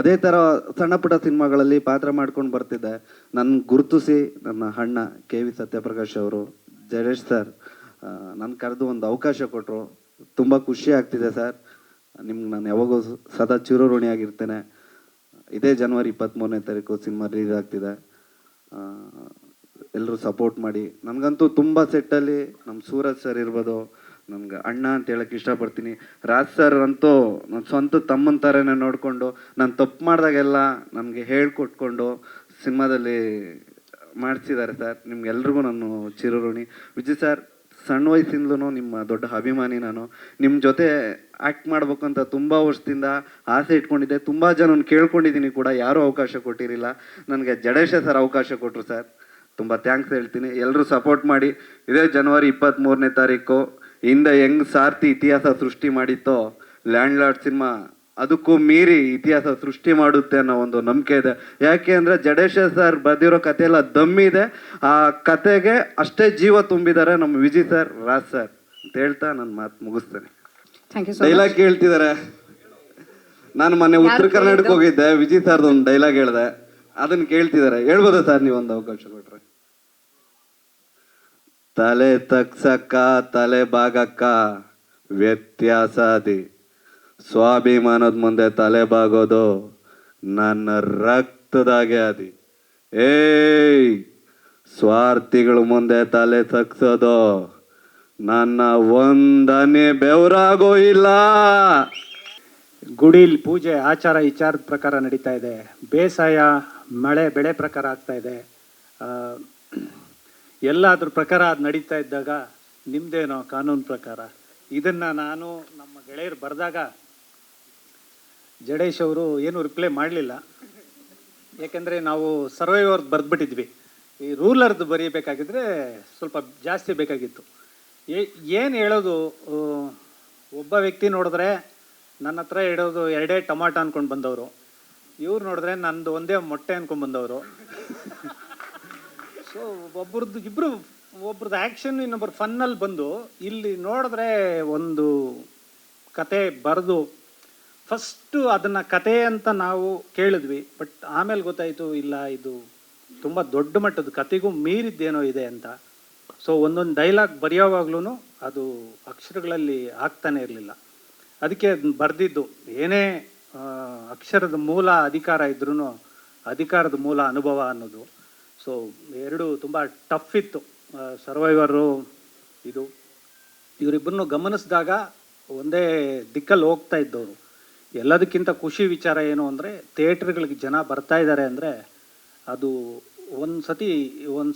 ಅದೇ ಥರ ಸಣ್ಣ ಪುಟ್ಟ ಸಿನಿಮಾಗಳಲ್ಲಿ ಪಾತ್ರ ಮಾಡ್ಕೊಂಡು ಬರ್ತಿದ್ದೆ. ನನ್ನ ಗುರುತಿಸಿ ನನ್ನ ಅಣ್ಣ KV ಸತ್ಯಪ್ರಕಾಶ್ ಅವರು, ಜಡೇಶ್ ಸರ್ ನನ್ನ ಕರೆದು ಒಂದು ಅವಕಾಶ ಕೊಟ್ಟರು. ತುಂಬ ಖುಷಿ ಆಗ್ತಿದೆ ಸರ್. ನಿಮ್ಗೆ ನಾನು ಯಾವಾಗೂ ಸದಾ ಚಿರಋಣಿಯಾಗಿರ್ತೇನೆ. ಇದೇ ಜನವರಿ 23ನೇ ತಾರೀಕು ಸಿನಿಮಾ ರಿಲೀಸ್ ಆಗ್ತಿದೆ. ಎಲ್ಲರೂ ಸಪೋರ್ಟ್ ಮಾಡಿ. ನನಗಂತೂ ತುಂಬ ಸೆಟ್ಟಲ್ಲಿ ನಮ್ಮ ಸೂರಜ್ ಸರ್ ಇರ್ಬೋದು, ನಮ್ಗೆ ಅಣ್ಣ ಅಂತ ಹೇಳಕ್ಕೆ ಇಷ್ಟಪಡ್ತೀನಿ. ರಾಜ್ ಸರ್ ಅಂತೂ ನನ್ನ ಸ್ವಂತ ತಮ್ಮನ ಥರನೇ ನೋಡಿಕೊಂಡು, ನಾನು ತಪ್ಪು ಮಾಡಿದಾಗೆಲ್ಲ ನನಗೆ ಹೇಳ್ಕೊಟ್ಕೊಂಡು ಸಿನಿಮಾದಲ್ಲಿ ಮಾಡಿಸಿದ್ದಾರೆ ಸರ್. ನಿಮ್ಗೆಲ್ರಿಗೂ ನಾನು ಚಿರಋಣಿ. ವಿಜಯ್ ಸರ್, ಸಣ್ಣ ವಯಸ್ಸಿಂದಲೂ ನಿಮ್ಮ ದೊಡ್ಡ ಅಭಿಮಾನಿ ನಾನು. ನಿಮ್ಮ ಜೊತೆ ಆ್ಯಕ್ಟ್ ಮಾಡ್ಬೇಕು ಅಂತ ತುಂಬ ವರ್ಷದಿಂದ ಆಸೆ ಇಟ್ಕೊಂಡಿದ್ದೆ. ತುಂಬ ಜನನ ಕೇಳ್ಕೊಂಡಿದ್ದೀನಿ ಕೂಡ, ಯಾರೂ ಅವಕಾಶ ಕೊಟ್ಟಿರಲಿಲ್ಲ. ನನಗೆ ಜಡೇಶ ಸರ್ ಅವಕಾಶ ಕೊಟ್ಟರು ಸರ್. ತುಂಬ ಥ್ಯಾಂಕ್ಸ್ ಹೇಳ್ತೀನಿ. ಎಲ್ಲರೂ ಸಪೋರ್ಟ್ ಮಾಡಿ. ಇದೇ ಜನವರಿ 23ನೇ ತಾರೀಕು ಹಿಂದೆ ಹೆಂಗೆ ಸಾರ್ಥಿ ಇತಿಹಾಸ ಸೃಷ್ಟಿ ಮಾಡಿತ್ತೋ, ಲ್ಯಾಂಡ್ ಲಾರ್ಡ್ ಸಿನಿಮಾ ಅದಕ್ಕೂ ಮೀರಿ ಇತಿಹಾಸ ಸೃಷ್ಟಿ ಮಾಡುತ್ತೆ ಅನ್ನೋ ಒಂದು ನಂಬಿಕೆ ಇದೆ. ಯಾಕೆ ಅಂದರೆ ಜಡೇಶ ಸರ್ ಬರೆದಿರೋ ಕತೆ ಎಲ್ಲ ದಮ್ಮಿದೆ. ಆ ಕತೆಗೆ ಅಷ್ಟೇ ಜೀವ ತುಂಬಿದ್ದಾರೆ ನಮ್ಮ ವಿಜಯ್ ಸರ್, ರಾಜ್ ಸರ್ ಅಂತ ಹೇಳ್ತಾ ನನ್ನ ಮಾತು ಮುಗಿಸ್ತೇನೆ. ಡೈಲಾಗ್ ಕೇಳ್ತಿದ್ದಾರೆ. ನಾನು ಮೊನ್ನೆ ಉತ್ತರ ಕರ್ನಾಟಕ ಹೋಗಿದ್ದೆ, ವಿಜಯ್ ಸರ್ದು ಒಂದು ಡೈಲಾಗ್ ಹೇಳಿದೆ, ಅದನ್ನು ಕೇಳ್ತಿದ್ದಾರೆ. ಹೇಳ್ಬೋದಾ ಸರ್ ನೀವೊಂದು ಅವಕಾಶ ಕೊಟ್ರೆ? ತಲೆ ತಗ್ಸಕ್ಕ ತಲೆ ಬಾಗಕ್ಕ ವ್ಯತ್ಯಾಸ ಅದಿ, ಸ್ವಾಭಿಮಾನದ ಮುಂದೆ ತಲೆ ಬಾಗೋದು ನನ್ನ ರಕ್ತದಾಗೆ ಅದಿ. ಏಯ್ ಸ್ವಾರ್ಥಿಗಳು ಮುಂದೆ ತಲೆ ತಗ್ಸೋದು ನನ್ನ ಒಂದನೇ ಬೆವರಾಗೋ ಇಲ್ಲ. ಗುಡಿಲಿ ಪೂಜೆ ಆಚಾರ ವಿಚಾರದ ಪ್ರಕಾರ ನಡೀತಾ ಇದೆ, ಬೇಸಾಯ ಮಳೆ ಬೆಳೆ ಪ್ರಕಾರ ಆಗ್ತಾ ಇದೆ, ಎಲ್ಲಾದ್ರ ಪ್ರಕಾರ ಅದು ನಡೀತಾ ಇದ್ದಾಗ ನಿಮ್ಮದೇನೋ ಕಾನೂನು ಪ್ರಕಾರ. ಇದನ್ನು ನಾನು ನಮ್ಮ ಗೆಳೆಯರು ಬರೆದಾಗ ಜಡೇಶ್ ಅವರು ಏನು ರಿಪ್ಲೈ ಮಾಡಲಿಲ್ಲ. ಯಾಕೆಂದರೆ ನಾವು ಸರ್ವೈವರ್ದು ಬರೆದ್ಬಿಟ್ಟಿದ್ವಿ. ಈ ರೂಲರ್ದು ಬರೀಬೇಕಾಗಿದ್ದರೆ ಸ್ವಲ್ಪ ಜಾಸ್ತಿ ಬೇಕಾಗಿತ್ತು. ಏನು ಹೇಳೋದು, ಒಬ್ಬ ವ್ಯಕ್ತಿ ನೋಡಿದ್ರೆ ನನ್ನ ಹತ್ರ ಇಡೋದು 2 ಟೊಮಾಟೊ ಅಂದ್ಕೊಂಡು ಬಂದವರು, ಇವ್ರು ನೋಡಿದ್ರೆ ನಂದು ಒಂದೇ ಮೊಟ್ಟೆ ಅಂದ್ಕೊಂಡು ಬಂದವರು. ಸೊ ಒಬ್ರದ್ದು ಆ್ಯಕ್ಷನ್ ಇನ್ನೊಬ್ಬರು ಫನ್ನಲ್ಲಿ ಬಂದು ಇಲ್ಲಿ ನೋಡಿದ್ರೆ ಒಂದು ಕತೆ ಬರೆದು ಫಸ್ಟು ಅದನ್ನು ಕತೆ ಅಂತ ನಾವು ಕೇಳಿದ್ವಿ. ಬಟ್ ಆಮೇಲೆ ಗೊತ್ತಾಯಿತು ಇಲ್ಲ ಇದು ತುಂಬ ದೊಡ್ಡ ಮಟ್ಟದ ಕತೆಗೂ ಮೀರಿದ್ದೇನೋ ಇದೆ ಅಂತ. ಸೊ ಒಂದೊಂದು ಡೈಲಾಗ್ ಬರೆಯೋವಾಗ್ಲೂ ಅದು ಅಕ್ಷರಗಳಲ್ಲಿ ಆಗ್ತಾನೆ ಇರಲಿಲ್ಲ. ಅದಕ್ಕೆ ಬರೆದಿದ್ದು ಏನೇ ಅಕ್ಷರದ ಮೂಲ ಅಧಿಕಾರ ಇದ್ರೂ ಅಧಿಕಾರದ ಮೂಲ ಅನುಭವ ಅನ್ನೋದು. ಸೊ ಎರಡು ತುಂಬ ಟಫ್ ಇತ್ತು. ಸರ್ವೈವರು ಇದು ಇವರಿಬ್ಬರನ್ನು ಗಮನಿಸಿದಾಗ ಒಂದೇ ದಿಕ್ಕಲ್ಲಿ ಹೋಗ್ತಾ ಇದ್ದವರು. ಎಲ್ಲದಕ್ಕಿಂತ ಖುಷಿ ವಿಚಾರ ಏನು ಅಂದರೆ ಥಿಯೇಟ್ರ್ಗಳಿಗೆ ಜನ ಬರ್ತಾ ಇದ್ದಾರೆ ಅಂದರೆ ಅದು ಒಂದು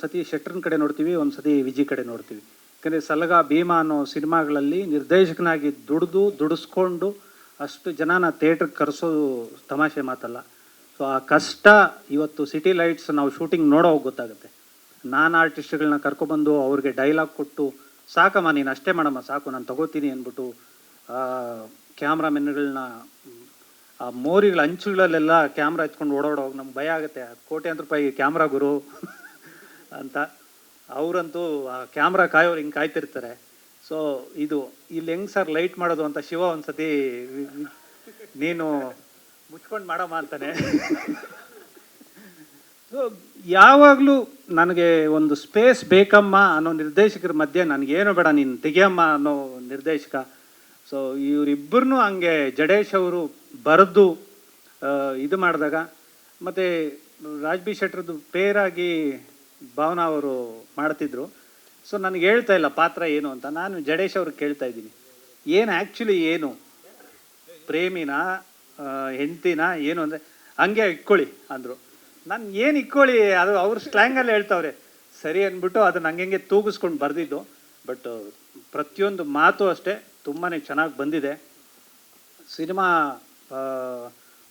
ಸತಿ ಶೆಟ್ರನ್ ಕಡೆ ನೋಡ್ತೀವಿ, ಒಂದು ಸತಿ ವಿಜಿ ಕಡೆ ನೋಡ್ತೀವಿ. ಯಾಕಂದರೆ ಸಲಗ ಭೀಮಾ ಅನ್ನೋ ಸಿನಿಮಾಗಳಲ್ಲಿ ನಿರ್ದೇಶಕನಾಗಿ ದುಡಿಸ್ಕೊಂಡು ಅಷ್ಟು ಜನನ ಥಿಯೇಟ್ರಿಗೆ ಕರೆಸೋದು ತಮಾಷೆ ಮಾತಲ್ಲ. ಸೊ ಆ ಕಷ್ಟ ಇವತ್ತು ಸಿಟಿ ಲೈಟ್ಸ್ ನಾವು ಶೂಟಿಂಗ್ ನೋಡೋವಾಗ ಗೊತ್ತಾಗುತ್ತೆ. ನಾನು ಆರ್ಟಿಸ್ಟ್ಗಳನ್ನ ಕರ್ಕೊಬಂದು ಅವ್ರಿಗೆ ಡೈಲಾಗ್ ಕೊಟ್ಟು ಸಾಕಮ್ಮ ನೀನು ಅಷ್ಟೇ ಮಾಡಮ್ಮ ಸಾಕು ನಾನು ತಗೋತೀನಿ ಅಂದ್ಬಿಟ್ಟು ಕ್ಯಾಮ್ರಾಮೆನ್ಗಳನ್ನ ಆ ಮೋರಿಗಳ ಅಂಚುಗಳಲ್ಲೆಲ್ಲ ಕ್ಯಾಮ್ರಾ ಎತ್ಕೊಂಡು ಓಡಾಡೋವಾಗ ನಮ್ಗೆ ಭಯ ಆಗುತ್ತೆ. ಕೋಟ್ಯಾಂತರ ರೂಪಾಯಿ ಕ್ಯಾಮ್ರಾ ಗುರು ಅಂತ ಅವರಂತೂ ಆ ಕ್ಯಾಮ್ರಾ ಕಾಯೋರು ಹಿಂಗೆ ಕಾಯ್ತಿರ್ತಾರೆ. ಸೊ ಇದು ಇಲ್ಲಿ ಹೆಂಗೆ ಸರ್ ಲೈಟ್ ಮಾಡೋದು ಅಂತ ಶಿವ ಒಂದ್ಸತಿ ನೀನು ಮುಚ್ಕೊಂಡು ಮಾಡಮ್ಮ ಅಂತಾನೆ. ಸೊ ಯಾವಾಗಲೂ ನನಗೆ ಒಂದು ಸ್ಪೇಸ್ ಬೇಕಮ್ಮ ಅನ್ನೋ ನಿರ್ದೇಶಕರ ಮಧ್ಯೆ ನನಗೇನು ಬೇಡ ನೀನು ತೆಗಿಯಮ್ಮ ಅನ್ನೋ ನಿರ್ದೇಶಕ. ಸೊ ಇವರಿಬ್ಬರನ್ನೂ ಹಂಗೆ ಜಡೇಶ್ ಅವರು ಬರೆದು ಇದು ಮಾಡಿದಾಗ ಮತ್ತು ರಾಜ್ ಬಿ ಶೆಟ್ರದ್ದು ಪೇರಾಗಿ ಭಾವನಾ ಅವರು ಮಾಡ್ತಿದ್ರು. ಸೊ ನನಗೆ ಹೇಳ್ತಾ ಇಲ್ಲ ಪಾತ್ರ ಏನು ಅಂತ. ನಾನು ಜಡೇಶ್ ಅವ್ರಿಗೆ ಕೇಳ್ತಾ ಇದ್ದೀನಿ ಏನು ಆ್ಯಕ್ಚುಲಿ ಏನು ಪ್ರೇಮಿನ ಹೆಂಡ್ತಿನ ಏನು ಅಂದರೆ ಹಂಗೆ ಇಟ್ಕೊಳ್ಳಿ ಅಂದರು. ನಾನು ಏನು ಇಟ್ಕೊಳ್ಳಿ ಅದು ಅವ್ರ ಸ್ಲ್ಯಾಂಗಲ್ಲಿ ಹೇಳ್ತಾವ್ರೆ ಸರಿ ಅಂದ್ಬಿಟ್ಟು ಅದನ್ನು ಹಂಗೆ ತೂಗಿಸ್ಕೊಂಡು ಬರೆದಿದ್ದು. ಬಟ್ ಪ್ರತಿಯೊಂದು ಮಾತು ಅಷ್ಟೇ ತುಂಬಾ ಚೆನ್ನಾಗಿ ಬಂದಿದೆ. ಸಿನಿಮಾ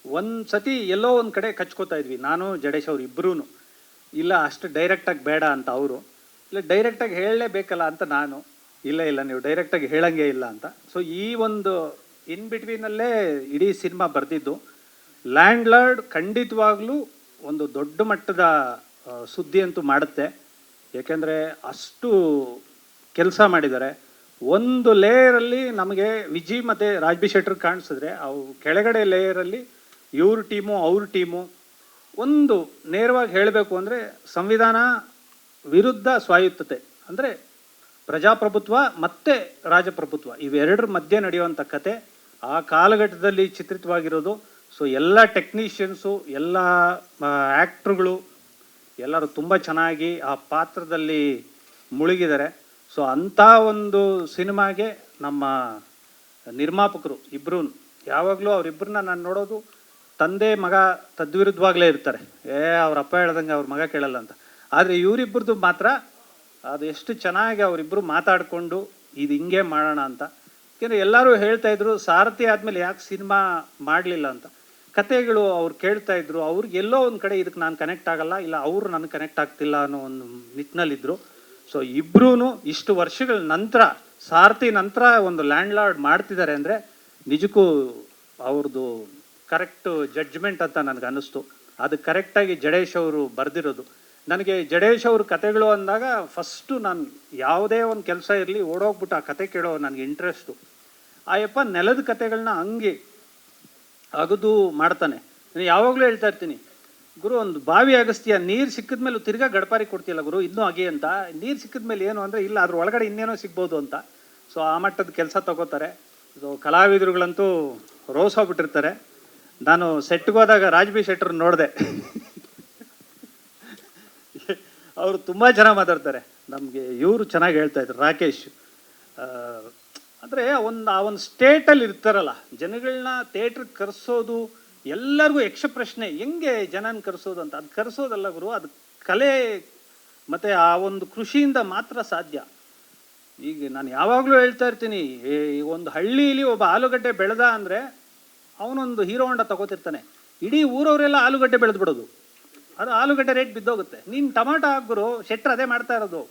ಒಂದು ಸತಿ ಎಲ್ಲೋ ಒಂದು ಕಡೆ ಕಚ್ಕೋತಾ ಇದ್ವಿ ನಾನು ಜಡೇಶ್ ಅವ್ರು ಇಬ್ಬರೂ. ಇಲ್ಲ ಅಷ್ಟು ಡೈರೆಕ್ಟಾಗಿ ಬೇಡ ಅಂತ ಅವರು, ಇಲ್ಲ ಡೈರೆಕ್ಟಾಗಿ ಹೇಳಲೇಬೇಕಲ್ಲ ಅಂತ ನಾನು, ಇಲ್ಲ ನೀವು ಡೈರೆಕ್ಟಾಗಿ ಹೇಳಂಗೆ ಇಲ್ಲ ಅಂತ. ಸೊ ಈ ಒಂದು ಇನ್ ಬಿಟ್ವೀನಲ್ಲೇ ಇಡೀ ಸಿನಿಮಾ ಬರೆದಿದ್ದು. ಲ್ಯಾಂಡ್ ಲಾರ್ಡ್ ಖಂಡಿತವಾಗ್ಲೂ ಒಂದು ದೊಡ್ಡ ಮಟ್ಟದ ಸುದ್ದಿ ಅಂತೂ ಮಾಡುತ್ತೆ. ಏಕೆಂದರೆ ಅಷ್ಟು ಕೆಲಸ ಮಾಡಿದ್ದಾರೆ. ಒಂದು ಲೇಯರಲ್ಲಿ ನಮಗೆ ವಿಜಿ ಮತ್ತು ರಾಜ್ ಬಿ ಶೆಟ್ರ್ ಕಾಣಿಸಿದ್ರೆ ಅವು ಕೆಳಗಡೆ ಲೇಯರಲ್ಲಿ ಇವ್ರ ಟೀಮು ಅವ್ರ ಟೀಮು. ಒಂದು ನೇರವಾಗಿ ಹೇಳಬೇಕು ಅಂದರೆ ಸಂವಿಧಾನ ವಿರುದ್ಧ ಸ್ವಾಯತ್ತತೆ ಅಂದರೆ ಪ್ರಜಾಪ್ರಭುತ್ವ ಮತ್ತು ರಾಜಪ್ರಭುತ್ವ ಇವೆರಡರ ಮಧ್ಯೆ ನಡೆಯುವಂಥ ಕತೆ ಆ ಕಾಲಘಟ್ಟದಲ್ಲಿ ಚಿತ್ರಿತವಾಗಿರೋದು. ಸೊ ಎಲ್ಲ ಟೆಕ್ನಿಷಿಯನ್ಸು ಎಲ್ಲ ಆ್ಯಕ್ಟ್ರುಗಳು ಎಲ್ಲರೂ ತುಂಬ ಚೆನ್ನಾಗಿ ಆ ಪಾತ್ರದಲ್ಲಿ ಮುಳುಗಿದ್ದಾರೆ. ಸೊ ಅಂಥ ಒಂದು ಸಿನಿಮಾಗೆ ನಮ್ಮ ನಿರ್ಮಾಪಕರು ಇಬ್ಬರು ಯಾವಾಗಲೂ ಅವರಿಬ್ಬರನ್ನ ನಾನು ನೋಡೋದು ತಂದೆ ಮಗ ತದ್ವಿರುದ್ಧವಾಗಲೇ ಇರ್ತಾರೆ. ಅವ್ರ ಅಪ್ಪ ಹೇಳ್ದಂಗೆ ಅವ್ರ ಮಗ ಕೇಳಲ್ಲ ಅಂತ. ಆದರೆ ಇವರಿಬ್ಬರದು ಮಾತ್ರ ಅದು ಎಷ್ಟು ಚೆನ್ನಾಗಿ ಅವರಿಬ್ಬರು ಮಾತಾಡಿಕೊಂಡು ಇದು ಹಿಂಗೆ ಮಾಡೋಣ ಅಂತ. ಯಾಕೆಂದರೆ ಎಲ್ಲರೂ ಹೇಳ್ತಾಯಿದ್ರು ಸಾರಥಿ ಆದಮೇಲೆ ಯಾಕೆ ಸಿನಿಮಾ ಮಾಡಲಿಲ್ಲ ಅಂತ. ಕತೆಗಳು ಅವ್ರು ಕೇಳ್ತಾಯಿದ್ರು, ಅವ್ರಿಗೆ ಎಲ್ಲೋ ಒಂದು ಕಡೆ ಇದಕ್ಕೆ ನಾನು ಕನೆಕ್ಟ್ ಆಗಲ್ಲ, ಇಲ್ಲ ಅವರು ನನಗೆ ಕನೆಕ್ಟ್ ಆಗ್ತಿಲ್ಲ ಅನ್ನೋ ಒಂದು ನಿಟ್ಟಿನಲ್ಲಿದ್ದರು. ಸೊ ಇಬ್ಬರೂ ಇಷ್ಟು ವರ್ಷಗಳ ನಂತರ ಸಾರಥಿ ನಂತರ ಒಂದು ಲ್ಯಾಂಡ್ ಲಾರ್ಡ್ ಮಾಡ್ತಿದ್ದಾರೆ ಅಂದರೆ ನಿಜಕ್ಕೂ ಅವ್ರದ್ದು ಕರೆಕ್ಟ್ ಜಡ್ಜ್ಮೆಂಟ್ ಅಂತ ನನಗೆ ಅನ್ನಿಸ್ತು. ಅದು ಕರೆಕ್ಟಾಗಿ ಜಡೇಶ್ ಅವರು ಬರೆದಿರೋದು. ನನಗೆ ಜಡೇಶ್ ಅವ್ರ ಕತೆಗಳು ಅಂದಾಗ ಫಸ್ಟು ನಾನು ಯಾವುದೇ ಒಂದು ಕೆಲಸ ಇರಲಿ ಓಡೋಗ್ಬಿಟ್ಟು ಆ ಕತೆ ಕೇಳೋ ನನಗೆ ಇಂಟ್ರೆಸ್ಟು. ಆಯಪ್ಪ ನೆಲದ ಕತೆಗಳನ್ನ ಹಂಗೆ ಅಗದು ಮಾಡ್ತಾನೆ. ನಾನು ಯಾವಾಗಲೂ ಹೇಳ್ತಾ ಇರ್ತೀನಿ, ಗುರು ಒಂದು ಬಾವಿ ಅಗಸ್ತ್ಯ ನೀರು ಸಿಕ್ಕಿದ ಮೇಲೆ ತಿರ್ಗಾ ಗಡಪಾರಿ ಕೊಡ್ತಿಲ್ಲ ಗುರು ಇನ್ನೂ ಹಾಗೆ ಅಂತ. ನೀರು ಸಿಕ್ಕಿದ ಮೇಲೆ ಏನು ಅಂದರೆ ಇಲ್ಲ ಅದ್ರ ಒಳಗಡೆ ಇನ್ನೇನೋ ಸಿಗ್ಬೋದು ಅಂತ. ಸೊ ಆ ಮಟ್ಟದ ಕೆಲಸ ತಗೋತಾರೆ. ಸೊ ಕಲಾವಿದರುಗಳಂತೂ ರೋಸ್ ಹೋಗ್ಬಿಟ್ಟಿರ್ತಾರೆ. ನಾನು ಸೆಟ್ಗೆ ಹೋದಾಗ ರಾಜ್ ಬಿ ಶೆಟ್ಟರ್ ನೋಡಿದೆ. ಅವರು ತುಂಬ ಚೆನ್ನಾಗಿ ಮಾತಾಡ್ತಾರೆ. ನಮಗೆ ಇವರು ಚೆನ್ನಾಗಿ ಹೇಳ್ತಾ ಇದ್ರು, ರಾಕೇಶ್. ಅಂದರೆ ಆ ಒಂದು ಸ್ಟೇಟಲ್ಲಿ ಇರ್ತಾರಲ್ಲ, ಜನಗಳನ್ನ ಥಿಯೇಟ್ರಿಗೆ ಕರೆಸೋದು, ಎಲ್ಲರಿಗೂ ಯಕ್ಷ ಪ್ರಶ್ನೆ ಹೆಂಗೆ ಜನನ ಕರೆಸೋದು ಅಂತ. ಅದು ಕರೆಸೋದಲ್ಲ ಗುರು, ಅದು ಕಲೆ ಮತ್ತು ಆ ಒಂದು ಕೃಷಿಯಿಂದ ಮಾತ್ರ ಸಾಧ್ಯ. ಈಗ ನಾನು ಯಾವಾಗಲೂ ಹೇಳ್ತಾ ಇರ್ತೀನಿ, ಒಂದು ಹಳ್ಳಿಯಲ್ಲಿ ಒಬ್ಬ ಆಲೂಗಡ್ಡೆ ಬೆಳೆದ ಅಂದರೆ ಅವನೊಂದು ಹೀರೋ ಹೊಂಡ ತಗೋತಿರ್ತಾನೆ. ಇಡೀ ಊರವರೆಲ್ಲ ಆಲೂಗಡ್ಡೆ ಬೆಳೆದು ಬಿಡೋದು, ಅದು ಆಲೂಗಡ್ಡೆ ರೇಟ್ ಬಿದ್ದೋಗುತ್ತೆ. ನೀನು ಟೊಮಾಟೊ ಹಾಕ್ಬಿರು, ಶೆಟ್ರ್ ಅದೇ ಮಾಡ್ತಾ ಇರೋದು.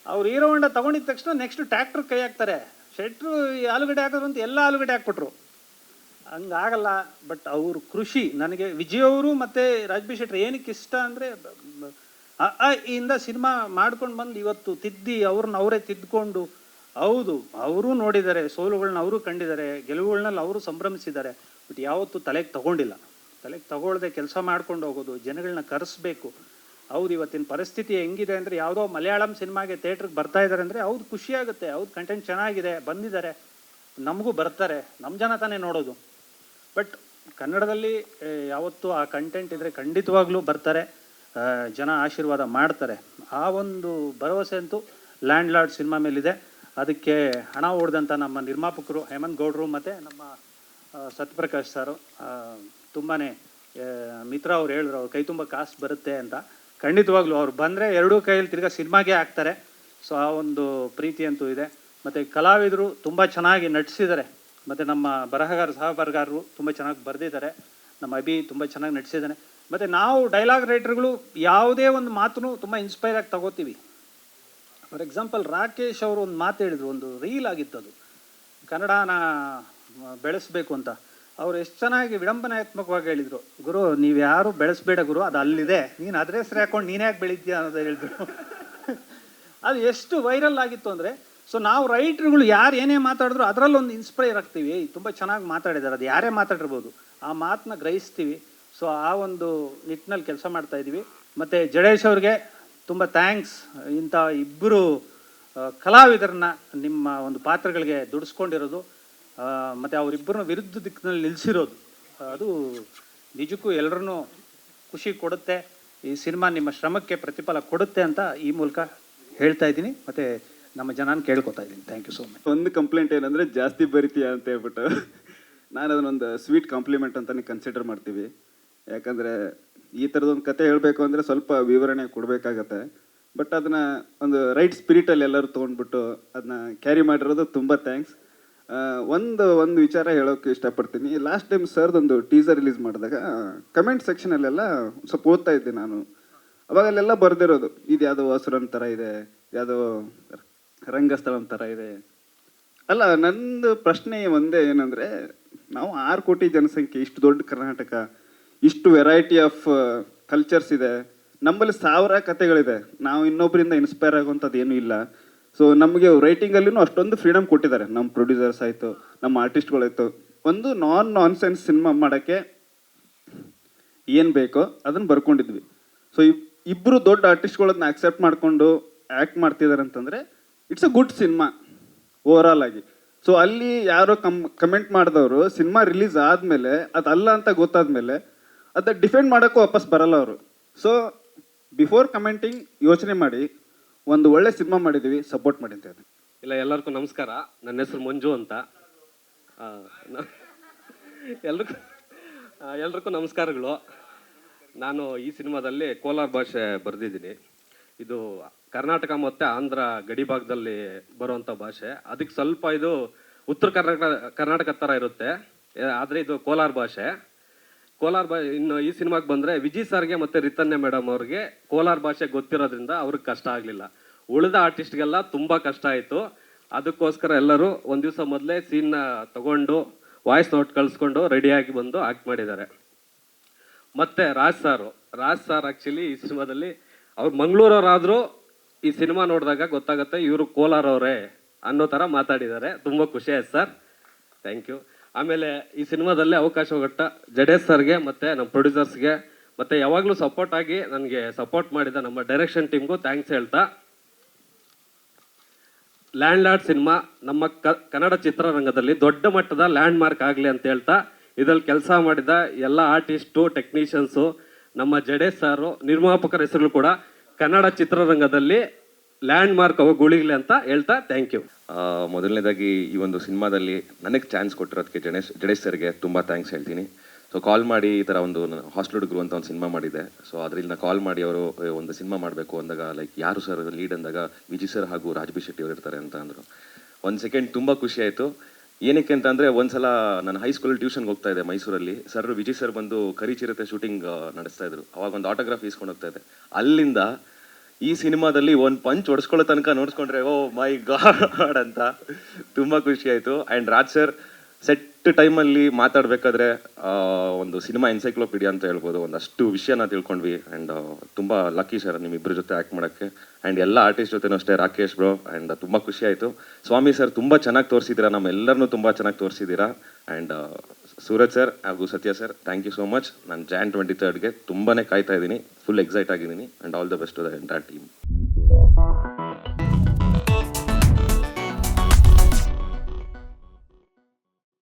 ಅವ್ರು ಹೀರೋ ಹೊಂಡ ತೊಗೊಂಡಿದ್ದ ತಕ್ಷಣ ನೆಕ್ಸ್ಟ್ ಟ್ರ್ಯಾಕ್ಟರ್ ಕೈ ಹಾಕ್ತಾರೆ. ಶೆಟ್ರು ಈ ಆಲೂಗಡ್ಡೆ ಹಾಕಿದ್ರು ಅಂತ ಎಲ್ಲ ಆಲೂಗಡ್ಡೆ ಹಾಕ್ಬಿಟ್ರು. ಹಂಗಾಗಲ್ಲ. ಬಟ್ ಅವರು ಕೃಷಿ, ನನಗೆ ವಿಜಯ್ ಅವರು ಮತ್ತು ರಾಜ್ ಬಿ ಶೆಟ್ರ್ ಏನಕ್ಕೆ ಇಷ್ಟ ಅಂದರೆ, ಇಂದ ಸಿನಿಮಾ ಮಾಡ್ಕೊಂಡು ಬಂದು ಇವತ್ತು ತಿದ್ದಿ ಅವ್ರನ್ನ ಅವರೇ ತಿದ್ಕೊಂಡು, ಹೌದು ಅವರು ನೋಡಿದ್ದಾರೆ, ಸೋಲುಗಳನ್ನ ಅವರು ಕಂಡಿದ್ದಾರೆ, ಗೆಲುವುಗಳನ್ನೆಲ್ಲ ಅವರು ಸಂಭ್ರಮಿಸಿದ್ದಾರೆ. ಬಟ್ ಯಾವತ್ತೂ ತಲೆಗೆ ತಗೊಂಡಿಲ್ಲ. ತಲೆಗೆ ತಗೊಳ್ಳದೆ ಕೆಲಸ ಮಾಡ್ಕೊಂಡು ಹೋಗೋದು, ಜನಗಳನ್ನ ಕರೆಸ್ಬೇಕು. ಹೌದು, ಇವತ್ತಿನ ಪರಿಸ್ಥಿತಿ ಹೆಂಗಿದೆ ಅಂದರೆ, ಯಾವುದೋ ಮಲಯಾಳಂ ಸಿನಿಮಾಗೆ ಥಿಯೇಟ್ರಿಗೆ ಬರ್ತಾ ಇದ್ದಾರೆ ಅಂದರೆ ಹೌದು ಖುಷಿಯಾಗುತ್ತೆ, ಹೌದು ಕಂಟೆಂಟ್ ಚೆನ್ನಾಗಿದೆ, ಬಂದಿದ್ದಾರೆ, ನಮಗೂ ಬರ್ತಾರೆ, ನಮ್ಮ ಜನ ತಾನೇ ನೋಡೋದು. ಬಟ್ ಕನ್ನಡದಲ್ಲಿ ಯಾವತ್ತೂ ಆ ಕಂಟೆಂಟ್ ಇದ್ದರೆ ಖಂಡಿತವಾಗ್ಲೂ ಬರ್ತಾರೆ, ಜನ ಆಶೀರ್ವಾದ ಮಾಡ್ತಾರೆ. ಆ ಒಂದು ಭರವಸೆ ಅಂತೂ ಲ್ಯಾಂಡ್ ಲಾರ್ಡ್ ಸಿನಿಮಾ ಮೇಲಿದೆ. ಅದಕ್ಕೆ ಹಣ ಹೊಡೆದಂಥ ನಮ್ಮ ನಿರ್ಮಾಪಕರು ಹೇಮಂತ್ ಗೌಡ್ರು ಮತ್ತು ನಮ್ಮ ಸತ್ಯಪ್ರಕಾಶ್ ಸರು, ತುಂಬಾ ಮಿತ್ರ ಅವ್ರು ಹೇಳಿದ್ರು, ಅವ್ರ ಕೈ ತುಂಬ ಕಾಸು ಬರುತ್ತೆ ಅಂತ. ಖಂಡಿತವಾಗ್ಲೂ ಅವ್ರು ಬಂದರೆ ಎರಡೂ ಕೈಯಲ್ಲಿ ತಿರ್ಗಾ ಸಿನಿಮಾಗೆ ಹಾಕ್ತಾರೆ. ಸೊ ಆ ಒಂದು ಪ್ರೀತಿ ಅಂತೂ ಇದೆ. ಮತ್ತು ಕಲಾವಿದರು ತುಂಬ ಚೆನ್ನಾಗಿ ನಟಿಸಿದ್ದಾರೆ. ಮತ್ತು ನಮ್ಮ ಸಹ ಬರಹಗಾರರು ತುಂಬ ಚೆನ್ನಾಗಿ ಬರೆದಿದ್ದಾರೆ. ನಮ್ಮ ಅಭಿ ತುಂಬ ಚೆನ್ನಾಗಿ ನಟಿಸಿದ್ದಾನೆ. ಮತ್ತು ನಾವು ಡೈಲಾಗ್ ರೈಟರ್ಗಳು ಯಾವುದೇ ಒಂದು ಮಾತನ್ನು ತುಂಬ ಇನ್ಸ್ಪೈರ್ ಆಗಿ ತಗೋತೀವಿ. ಫಾರ್ ಎಕ್ಸಾಂಪಲ್ ರಾಕೇಶ್ ಅವರು ಒಂದು ಮಾತು ಹೇಳಿದರು, ಒಂದು ರೀಲ್ ಆಗಿತ್ತು, ಅದು ಕನ್ನಡನ ಬೆಳೆಸಬೇಕು ಅಂತ. ಅವ್ರು ಎಷ್ಟು ಚೆನ್ನಾಗಿ ವಿಡಂಬನಾತ್ಮಕವಾಗಿ ಹೇಳಿದರು, ಗುರು ನೀವು ಯಾರು ಬೆಳೆಸಬೇಡ ಗುರು, ಅದು ಅಲ್ಲಿದೆ, ನೀನು ಅದ್ರ ಹೆಸರು ಹಾಕೊಂಡು ನೀನೇ ಯಾಕೆ ಬೆಳೀತೀಯ ಅನ್ನೋದು ಹೇಳಿದ್ರು. ಅದು ಎಷ್ಟು ವೈರಲ್ ಆಗಿತ್ತು ಅಂದರೆ, ಸೊ ನಾವು ರೈಟ್ರುಗಳು ಯಾರು ಏನೇ ಮಾತಾಡಿದ್ರು ಅದರಲ್ಲೊಂದು ಇನ್ಸ್ಪೈರ್ ಆಗ್ತೀವಿ. ತುಂಬ ಚೆನ್ನಾಗಿ ಮಾತಾಡಿದ್ದಾರೆ, ಅದು ಯಾರೇ ಮಾತಾಡಿರ್ಬೋದು, ಆ ಮಾತನ್ನ ಗ್ರಹಿಸ್ತೀವಿ. ಸೊ ಆ ಒಂದು ನಿಟ್ಟಿನಲ್ಲಿ ಕೆಲಸ ಮಾಡ್ತಾಯಿದ್ದೀವಿ. ಮತ್ತು ಜಡೇಶ್ ಅವ್ರಿಗೆ ತುಂಬ ಥ್ಯಾಂಕ್ಸ್. ಇಂಥ ಇಬ್ಬರು ಕಲಾವಿದರನ್ನ ನಿಮ್ಮ ಒಂದು ಪಾತ್ರಗಳಿಗೆ ದುಡಿಸ್ಕೊಂಡಿರೋದು, ಮತ್ತು ಅವರಿಬ್ಬರನ್ನ ವಿರುದ್ಧ ದಿಕ್ಕಿನಲ್ಲಿ ನಿಲ್ಲಿಸಿರೋದು, ಅದು ನಿಜಕ್ಕೂ ಎಲ್ಲರನ್ನೂ ಖುಷಿ ಕೊಡುತ್ತೆ. ಈ ಸಿನಿಮಾ ನಿಮ್ಮ ಶ್ರಮಕ್ಕೆ ಪ್ರತಿಫಲ ಕೊಡುತ್ತೆ ಅಂತ ಈ ಮೂಲಕ ಹೇಳ್ತಾ ಇದ್ದೀನಿ. ಮತ್ತು ನಮ್ಮ ಜನನ ಕೇಳ್ಕೊತಾ ಇದ್ದೀನಿ. Thank you so much. ಒಂದು ಕಂಪ್ಲೇಂಟ್ ಏನಂದರೆ ಜಾಸ್ತಿ ಬರಿತೀಯ ಅಂತ ಹೇಳ್ಬಿಟ್ಟು, ನಾನು ಅದನ್ನೊಂದು ಸ್ವೀಟ್ ಕಾಂಪ್ಲಿಮೆಂಟ್ ಅಂತಲೇ ಕನ್ಸಿಡರ್ ಮಾಡ್ತೀವಿ. ಯಾಕಂದರೆ ಈ ಥರದೊಂದು ಕತೆ ಹೇಳಬೇಕು ಅಂದರೆ ಸ್ವಲ್ಪ ವಿವರಣೆ ಕೊಡಬೇಕಾಗತ್ತೆ. ಬಟ್ ಅದನ್ನು ಒಂದು ರೈಟ್ ಸ್ಪಿರಿಟಲ್ಲಿ ಎಲ್ಲರೂ ತೊಗೊಂಡ್ಬಿಟ್ಟು ಅದನ್ನ ಕ್ಯಾರಿ ಮಾಡಿರೋದು ತುಂಬ ಥ್ಯಾಂಕ್ಸ್. ಒಂದು ವಿಚಾರ ಹೇಳೋಕ್ಕೆ ಇಷ್ಟಪಡ್ತೀನಿ. ಲಾಸ್ಟ್ ಟೈಮ್ ಸರ್ದೊಂದು ಟೀಸರ್ ರಿಲೀಸ್ ಮಾಡಿದಾಗ ಕಮೆಂಟ್ ಸೆಕ್ಷನಲ್ಲೆಲ್ಲ ಸ್ವಲ್ಪ ಓದ್ತಾ ಇದ್ದೆ ನಾನು. ಅವಾಗಲ್ಲೆಲ್ಲ ಬರೆದಿರೋದು, ಇದು ಯಾವುದೋ ಹಸುರನ್ ಥರ ಇದೆ, ಯಾವುದೋ ರಂಗಸ್ಥಳಂ ಥರ ಇದೆ. ಅಲ್ಲ, ನಂದು ಪ್ರಶ್ನೆ ಒಂದೇ ಏನಂದರೆ, ನಾವು 6 ಕೋಟಿ ಜನಸಂಖ್ಯೆ, ಇಷ್ಟು ದೊಡ್ಡ ಕರ್ನಾಟಕ, ಇಷ್ಟು ವೆರೈಟಿ ಆಫ್ ಕಲ್ಚರ್ಸ್ ಇದೆ, ನಮ್ಮಲ್ಲಿ 1000 ಕತೆಗಳಿದೆ. ನಾವು ಇನ್ನೊಬ್ಬರಿಂದ ಇನ್ಸ್ಪೈರ್ ಆಗುವಂಥದ್ದು ಏನೂ ಇಲ್ಲ. ಸೊ ನಮಗೆ ರೈಟಿಂಗಲ್ಲಿನೂ ಅಷ್ಟೊಂದು ಫ್ರೀಡಮ್ ಕೊಟ್ಟಿದ್ದಾರೆ ನಮ್ಮ ಪ್ರೊಡ್ಯೂಸರ್ಸ್ ಆಯಿತು, ನಮ್ಮ ಆರ್ಟಿಸ್ಟ್ಗಳಾಯಿತು. ಒಂದು ನಾನ್ ಸೆನ್ಸ್ ಸಿನಿಮಾ ಮಾಡೋಕ್ಕೆ ಏನು ಬೇಕೋ ಅದನ್ನು ಬರ್ಕೊಂಡಿದ್ವಿ. ಸೊ ಇಬ್ಬರು ದೊಡ್ಡ ಆರ್ಟಿಸ್ಟ್ಗಳನ್ನ ಆಕ್ಸೆಪ್ಟ್ ಮಾಡಿಕೊಂಡು ಆ್ಯಕ್ಟ್ ಮಾಡ್ತಿದ್ದಾರೆ ಅಂತಂದರೆ it's a good cinema overall ಆಗಿ. ಸೊ ಅಲ್ಲಿ ಯಾರೋ ಕಮೆಂಟ್ ಮಾಡಿದವರು ಸಿನಿಮಾ ರಿಲೀಸ್ ಆದಮೇಲೆ ಅದಲ್ಲ ಅಂತ ಗೊತ್ತಾದ್ಮೇಲೆ ಅದನ್ನ ಡಿಫೆಂಡ್ ಮಾಡೋಕ್ಕೂ ವಾಪಸ್ ಬರಲ್ಲ ಅವರು. ಸೊ ಬಿಫೋರ್ ಕಮೆಂಟಿಂಗ್ ಯೋಚನೆ ಮಾಡಿ, ಒಂದು ಒಳ್ಳೆ ಸಿನಿಮಾ ಮಾಡಿದ್ದೀವಿ, ಸಪೋರ್ಟ್ ಮಾಡಿ ಅಂತ. ಇಲ್ಲ, ಎಲ್ಲರಿಗೂ ನಮಸ್ಕಾರ. ನನ್ನ ಹೆಸರು ಮಂಜು ಅಂತ. ಎಲ್ರಿಗೂ ನಮಸ್ಕಾರಗಳು. ನಾನು ಈ ಸಿನಿಮಾದಲ್ಲಿ ಕೋಲಾರ ಭಾಷೆ ಬರೆದಿದ್ದೀನಿ. ಇದು ಕರ್ನಾಟಕ ಮತ್ತು ಆಂಧ್ರ ಗಡಿ ಭಾಗದಲ್ಲಿ ಬರುವಂಥ ಭಾಷೆ. ಅದಕ್ಕೆ ಸ್ವಲ್ಪ ಇದು ಉತ್ತರ ಕರ್ನಾಟಕ ಥರ ಇರುತ್ತೆ, ಆದರೆ ಇದು ಕೋಲಾರ ಭಾಷೆ. ಇನ್ನು ಈ ಸಿನಿಮಾಗೆ ಬಂದರೆ ವಿಜಯ್ ಸರ್ಗೆ ಮತ್ತು ರಿತನ್ಯ ಮೇಡಮ್ ಅವ್ರಿಗೆ ಕೋಲಾರ ಭಾಷೆ ಗೊತ್ತಿರೋದ್ರಿಂದ ಅವ್ರಿಗೆ ಕಷ್ಟ ಆಗಲಿಲ್ಲ. ಉಳಿದ ಆರ್ಟಿಸ್ಟ್ಗೆಲ್ಲ ತುಂಬ ಕಷ್ಟ ಆಯಿತು. ಅದಕ್ಕೋಸ್ಕರ ಎಲ್ಲರೂ ಒಂದು ದಿವಸ ಮೊದಲೇ ಸೀನ್ನ ತಗೊಂಡು ವಾಯ್ಸ್ ನೋಟ್ ಕಳಿಸ್ಕೊಂಡು ರೆಡಿಯಾಗಿ ಬಂದು ಆ್ಯಕ್ಟ್ ಮಾಡಿದ್ದಾರೆ. ಮತ್ತು ರಾಜ್ ಸಾರ್ ಆ್ಯಕ್ಚುಲಿ ಈ ಸಿನಿಮಾದಲ್ಲಿ ಅವ್ರು ಮಂಗಳೂರವರಾದರೂ ಈ ಸಿನಿಮಾ ನೋಡಿದಾಗ ಗೊತ್ತಾಗುತ್ತೆ ಇವರು ಕೋಲಾರವರೇ ಅನ್ನೋ ಥರ ಮಾತಾಡಿದ್ದಾರೆ. ತುಂಬ ಖುಷಿ ಆಯ್ತು ಸರ್, ಥ್ಯಾಂಕ್ ಯು. ಆಮೇಲೆ ಈ ಸಿನಿಮಾದಲ್ಲಿ ಅವಕಾಶ ಕೊಟ್ಟ ಜಡೇಶ್ ಸರ್ಗೆ ಮತ್ತು ನಮ್ಮ ಪ್ರೊಡ್ಯೂಸರ್ಸ್ಗೆ ಮತ್ತು ಯಾವಾಗಲೂ ಸಪೋರ್ಟ್ ಆಗಿ ನನಗೆ ಸಪೋರ್ಟ್ ಮಾಡಿದ ನಮ್ಮ ಡೈರೆಕ್ಷನ್ ಟೀಮ್ಗೂ ಥ್ಯಾಂಕ್ಸ್ ಹೇಳ್ತಾ, ಲ್ಯಾಂಡ್ ಲಾರ್ಡ್ ಸಿನಿಮಾ ನಮ್ಮ ಕನ್ನಡ ಚಿತ್ರರಂಗದಲ್ಲಿ ದೊಡ್ಡ ಮಟ್ಟದ ಲ್ಯಾಂಡ್ ಮಾರ್ಕ್ ಆಗಲಿ ಅಂತ ಹೇಳ್ತಾ ಇದರಲ್ಲಿ ಕೆಲಸ ಮಾಡಿದ ಎಲ್ಲ ಆರ್ಟಿಸ್ಟು ಟೆಕ್ನಿಷಿಯನ್ಸು, ನಮ್ಮ ಜಡೇಶ್ ಸಾರು, ನಿರ್ಮಾಪಕರ ಹೆಸರು ಕೂಡ ಕನ್ನಡ ಚಿತ್ರರಂಗದಲ್ಲಿ ಲ್ಯಾಂಡ್ ಮಾರ್ಕ್ ಗುಳಿಗ್ಲಿ ಅಂತ ಹೇಳ್ತಾ ಥ್ಯಾಂಕ್ ಯು. ಮೊದಲನೇದಾಗಿ ಈ ಒಂದು ಸಿನಿಮಾದಲ್ಲಿ ನನಗೆ ಚಾನ್ಸ್ ಕೊಟ್ಟಿರೋದಕ್ಕೆ ಜಡೇಶ್ ಸರ್ಗೆ ತುಂಬ ಥ್ಯಾಂಕ್ಸ್ ಹೇಳ್ತೀನಿ. ಸೊ ಕಾಲ್ ಮಾಡಿ ಈ ಥರ ಒಂದು ಹಾಸ್ಟೆಲ್ ಹುಡುಗರು ಅಂತ ಒಂದು ಸಿನಿಮಾ ಮಾಡಿದೆ. ಸೊ ಅದರಿಂದ ಕಾಲ್ ಮಾಡಿ ಅವರು ಒಂದು ಸಿನಿಮಾ ಮಾಡಬೇಕು ಅಂದಾಗ ಲೈಕ್ ಯಾರು ಸರ್ ಲೀಡ್ ಅಂದಾಗ ವಿಜಯ್ ಸರ್ ಹಾಗೂ ರಾಜ್ಬಿ ಶೆಟ್ಟಿ ಅವರು ಇರ್ತಾರೆ ಅಂತ ಅಂದರು. ಒಂದು ಸೆಕೆಂಡ್ ತುಂಬ ಖುಷಿ ಆಯಿತು. ಏನಕ್ಕೆ ಅಂತ ಅಂದರೆ ಒಂದ್ಸಲ ನಾನು ಹೈಸ್ಕೂಲ್ ಟ್ಯೂಷನ್ಗೆ ಹೋಗ್ತಾ ಇದ್ದೆ ಮೈಸೂರಲ್ಲಿ. ಸರ್ ವಿಜಯ್ ಸರ್ ಬಂದು ಕರಿಚಿರತೆ ಶೂಟಿಂಗ್ ನಡೆಸ್ತಾ ಇದ್ರು. ಅವಾಗ ಒಂದು ಆಟೋಗ್ರಾಫ್ ಇಸ್ಕೊಂಡು ಹೋಗ್ತಾ ಇದ್ದೆ. ಅಲ್ಲಿಂದ ಈ ಸಿನಿಮಾದಲ್ಲಿ ಒಂದು ಪಂಚ್ ಹೊಡ್ಸ್ಕೊಳ್ಳೋ ತನಕ ನೋಡಿಸ್ಕೊಂಡ್ರೆ ಓ ಮೈ ಗಾಡ್ ಅಂತ ತುಂಬ ಖುಷಿ ಆಯಿತು. ಆ್ಯಂಡ್ ರಾಜ್ ಸರ್ ಸೆಟ್ ಟೈಮಲ್ಲಿ ಮಾತಾಡಬೇಕಾದ್ರೆ ಒಂದು ಸಿನಿಮಾ ಎನ್ಸೈಕ್ಲೋಪೀಡಿಯಾ ಅಂತ ಹೇಳ್ಬೋದು. ಒಂದಷ್ಟು ವಿಷಯನ ತಿಳ್ಕೊಂಡ್ವಿ. ಆ್ಯಂಡ್ ತುಂಬ ಲಕ್ಕಿ ಸರ್ ನಿಮ್ಮಿಬ್ಬರ ಜೊತೆ ಆ್ಯಕ್ಟ್ ಮಾಡೋಕ್ಕೆ. ಆ್ಯಂಡ್ ಎಲ್ಲ ಆರ್ಟಿಸ್ಟ್ ಜೊತೆನೂ ಅಷ್ಟೇ, ರಾಕೇಶ್ ಬ್ರೋ. ಆ್ಯಂಡ್ ತುಂಬ ಖುಷಿ ಆಯಿತು. ಸ್ವಾಮಿ ಸರ್ ತುಂಬ ಚೆನ್ನಾಗಿ ತೋರಿಸಿದ್ದೀರಾ, ನಮ್ಮೆಲ್ಲರನ್ನೂ ತುಂಬ ಚೆನ್ನಾಗಿ ತೋರಿಸಿದ್ದೀರಾ. ಆ್ಯಂಡ್ ಸೂರಜ್ ಸರ್ ಹಾಗೂ Satya sir thank you so much. ನಾನು Jan 23ಗೆ ತುಂಬಾ ಕಾಯ್ತಾ ಇದ್ದೀನಿ, ಫುಲ್ ಎಕ್ಸೈಟ್ ಆಗಿದ್ದೀನಿ. And all the best to the entire team.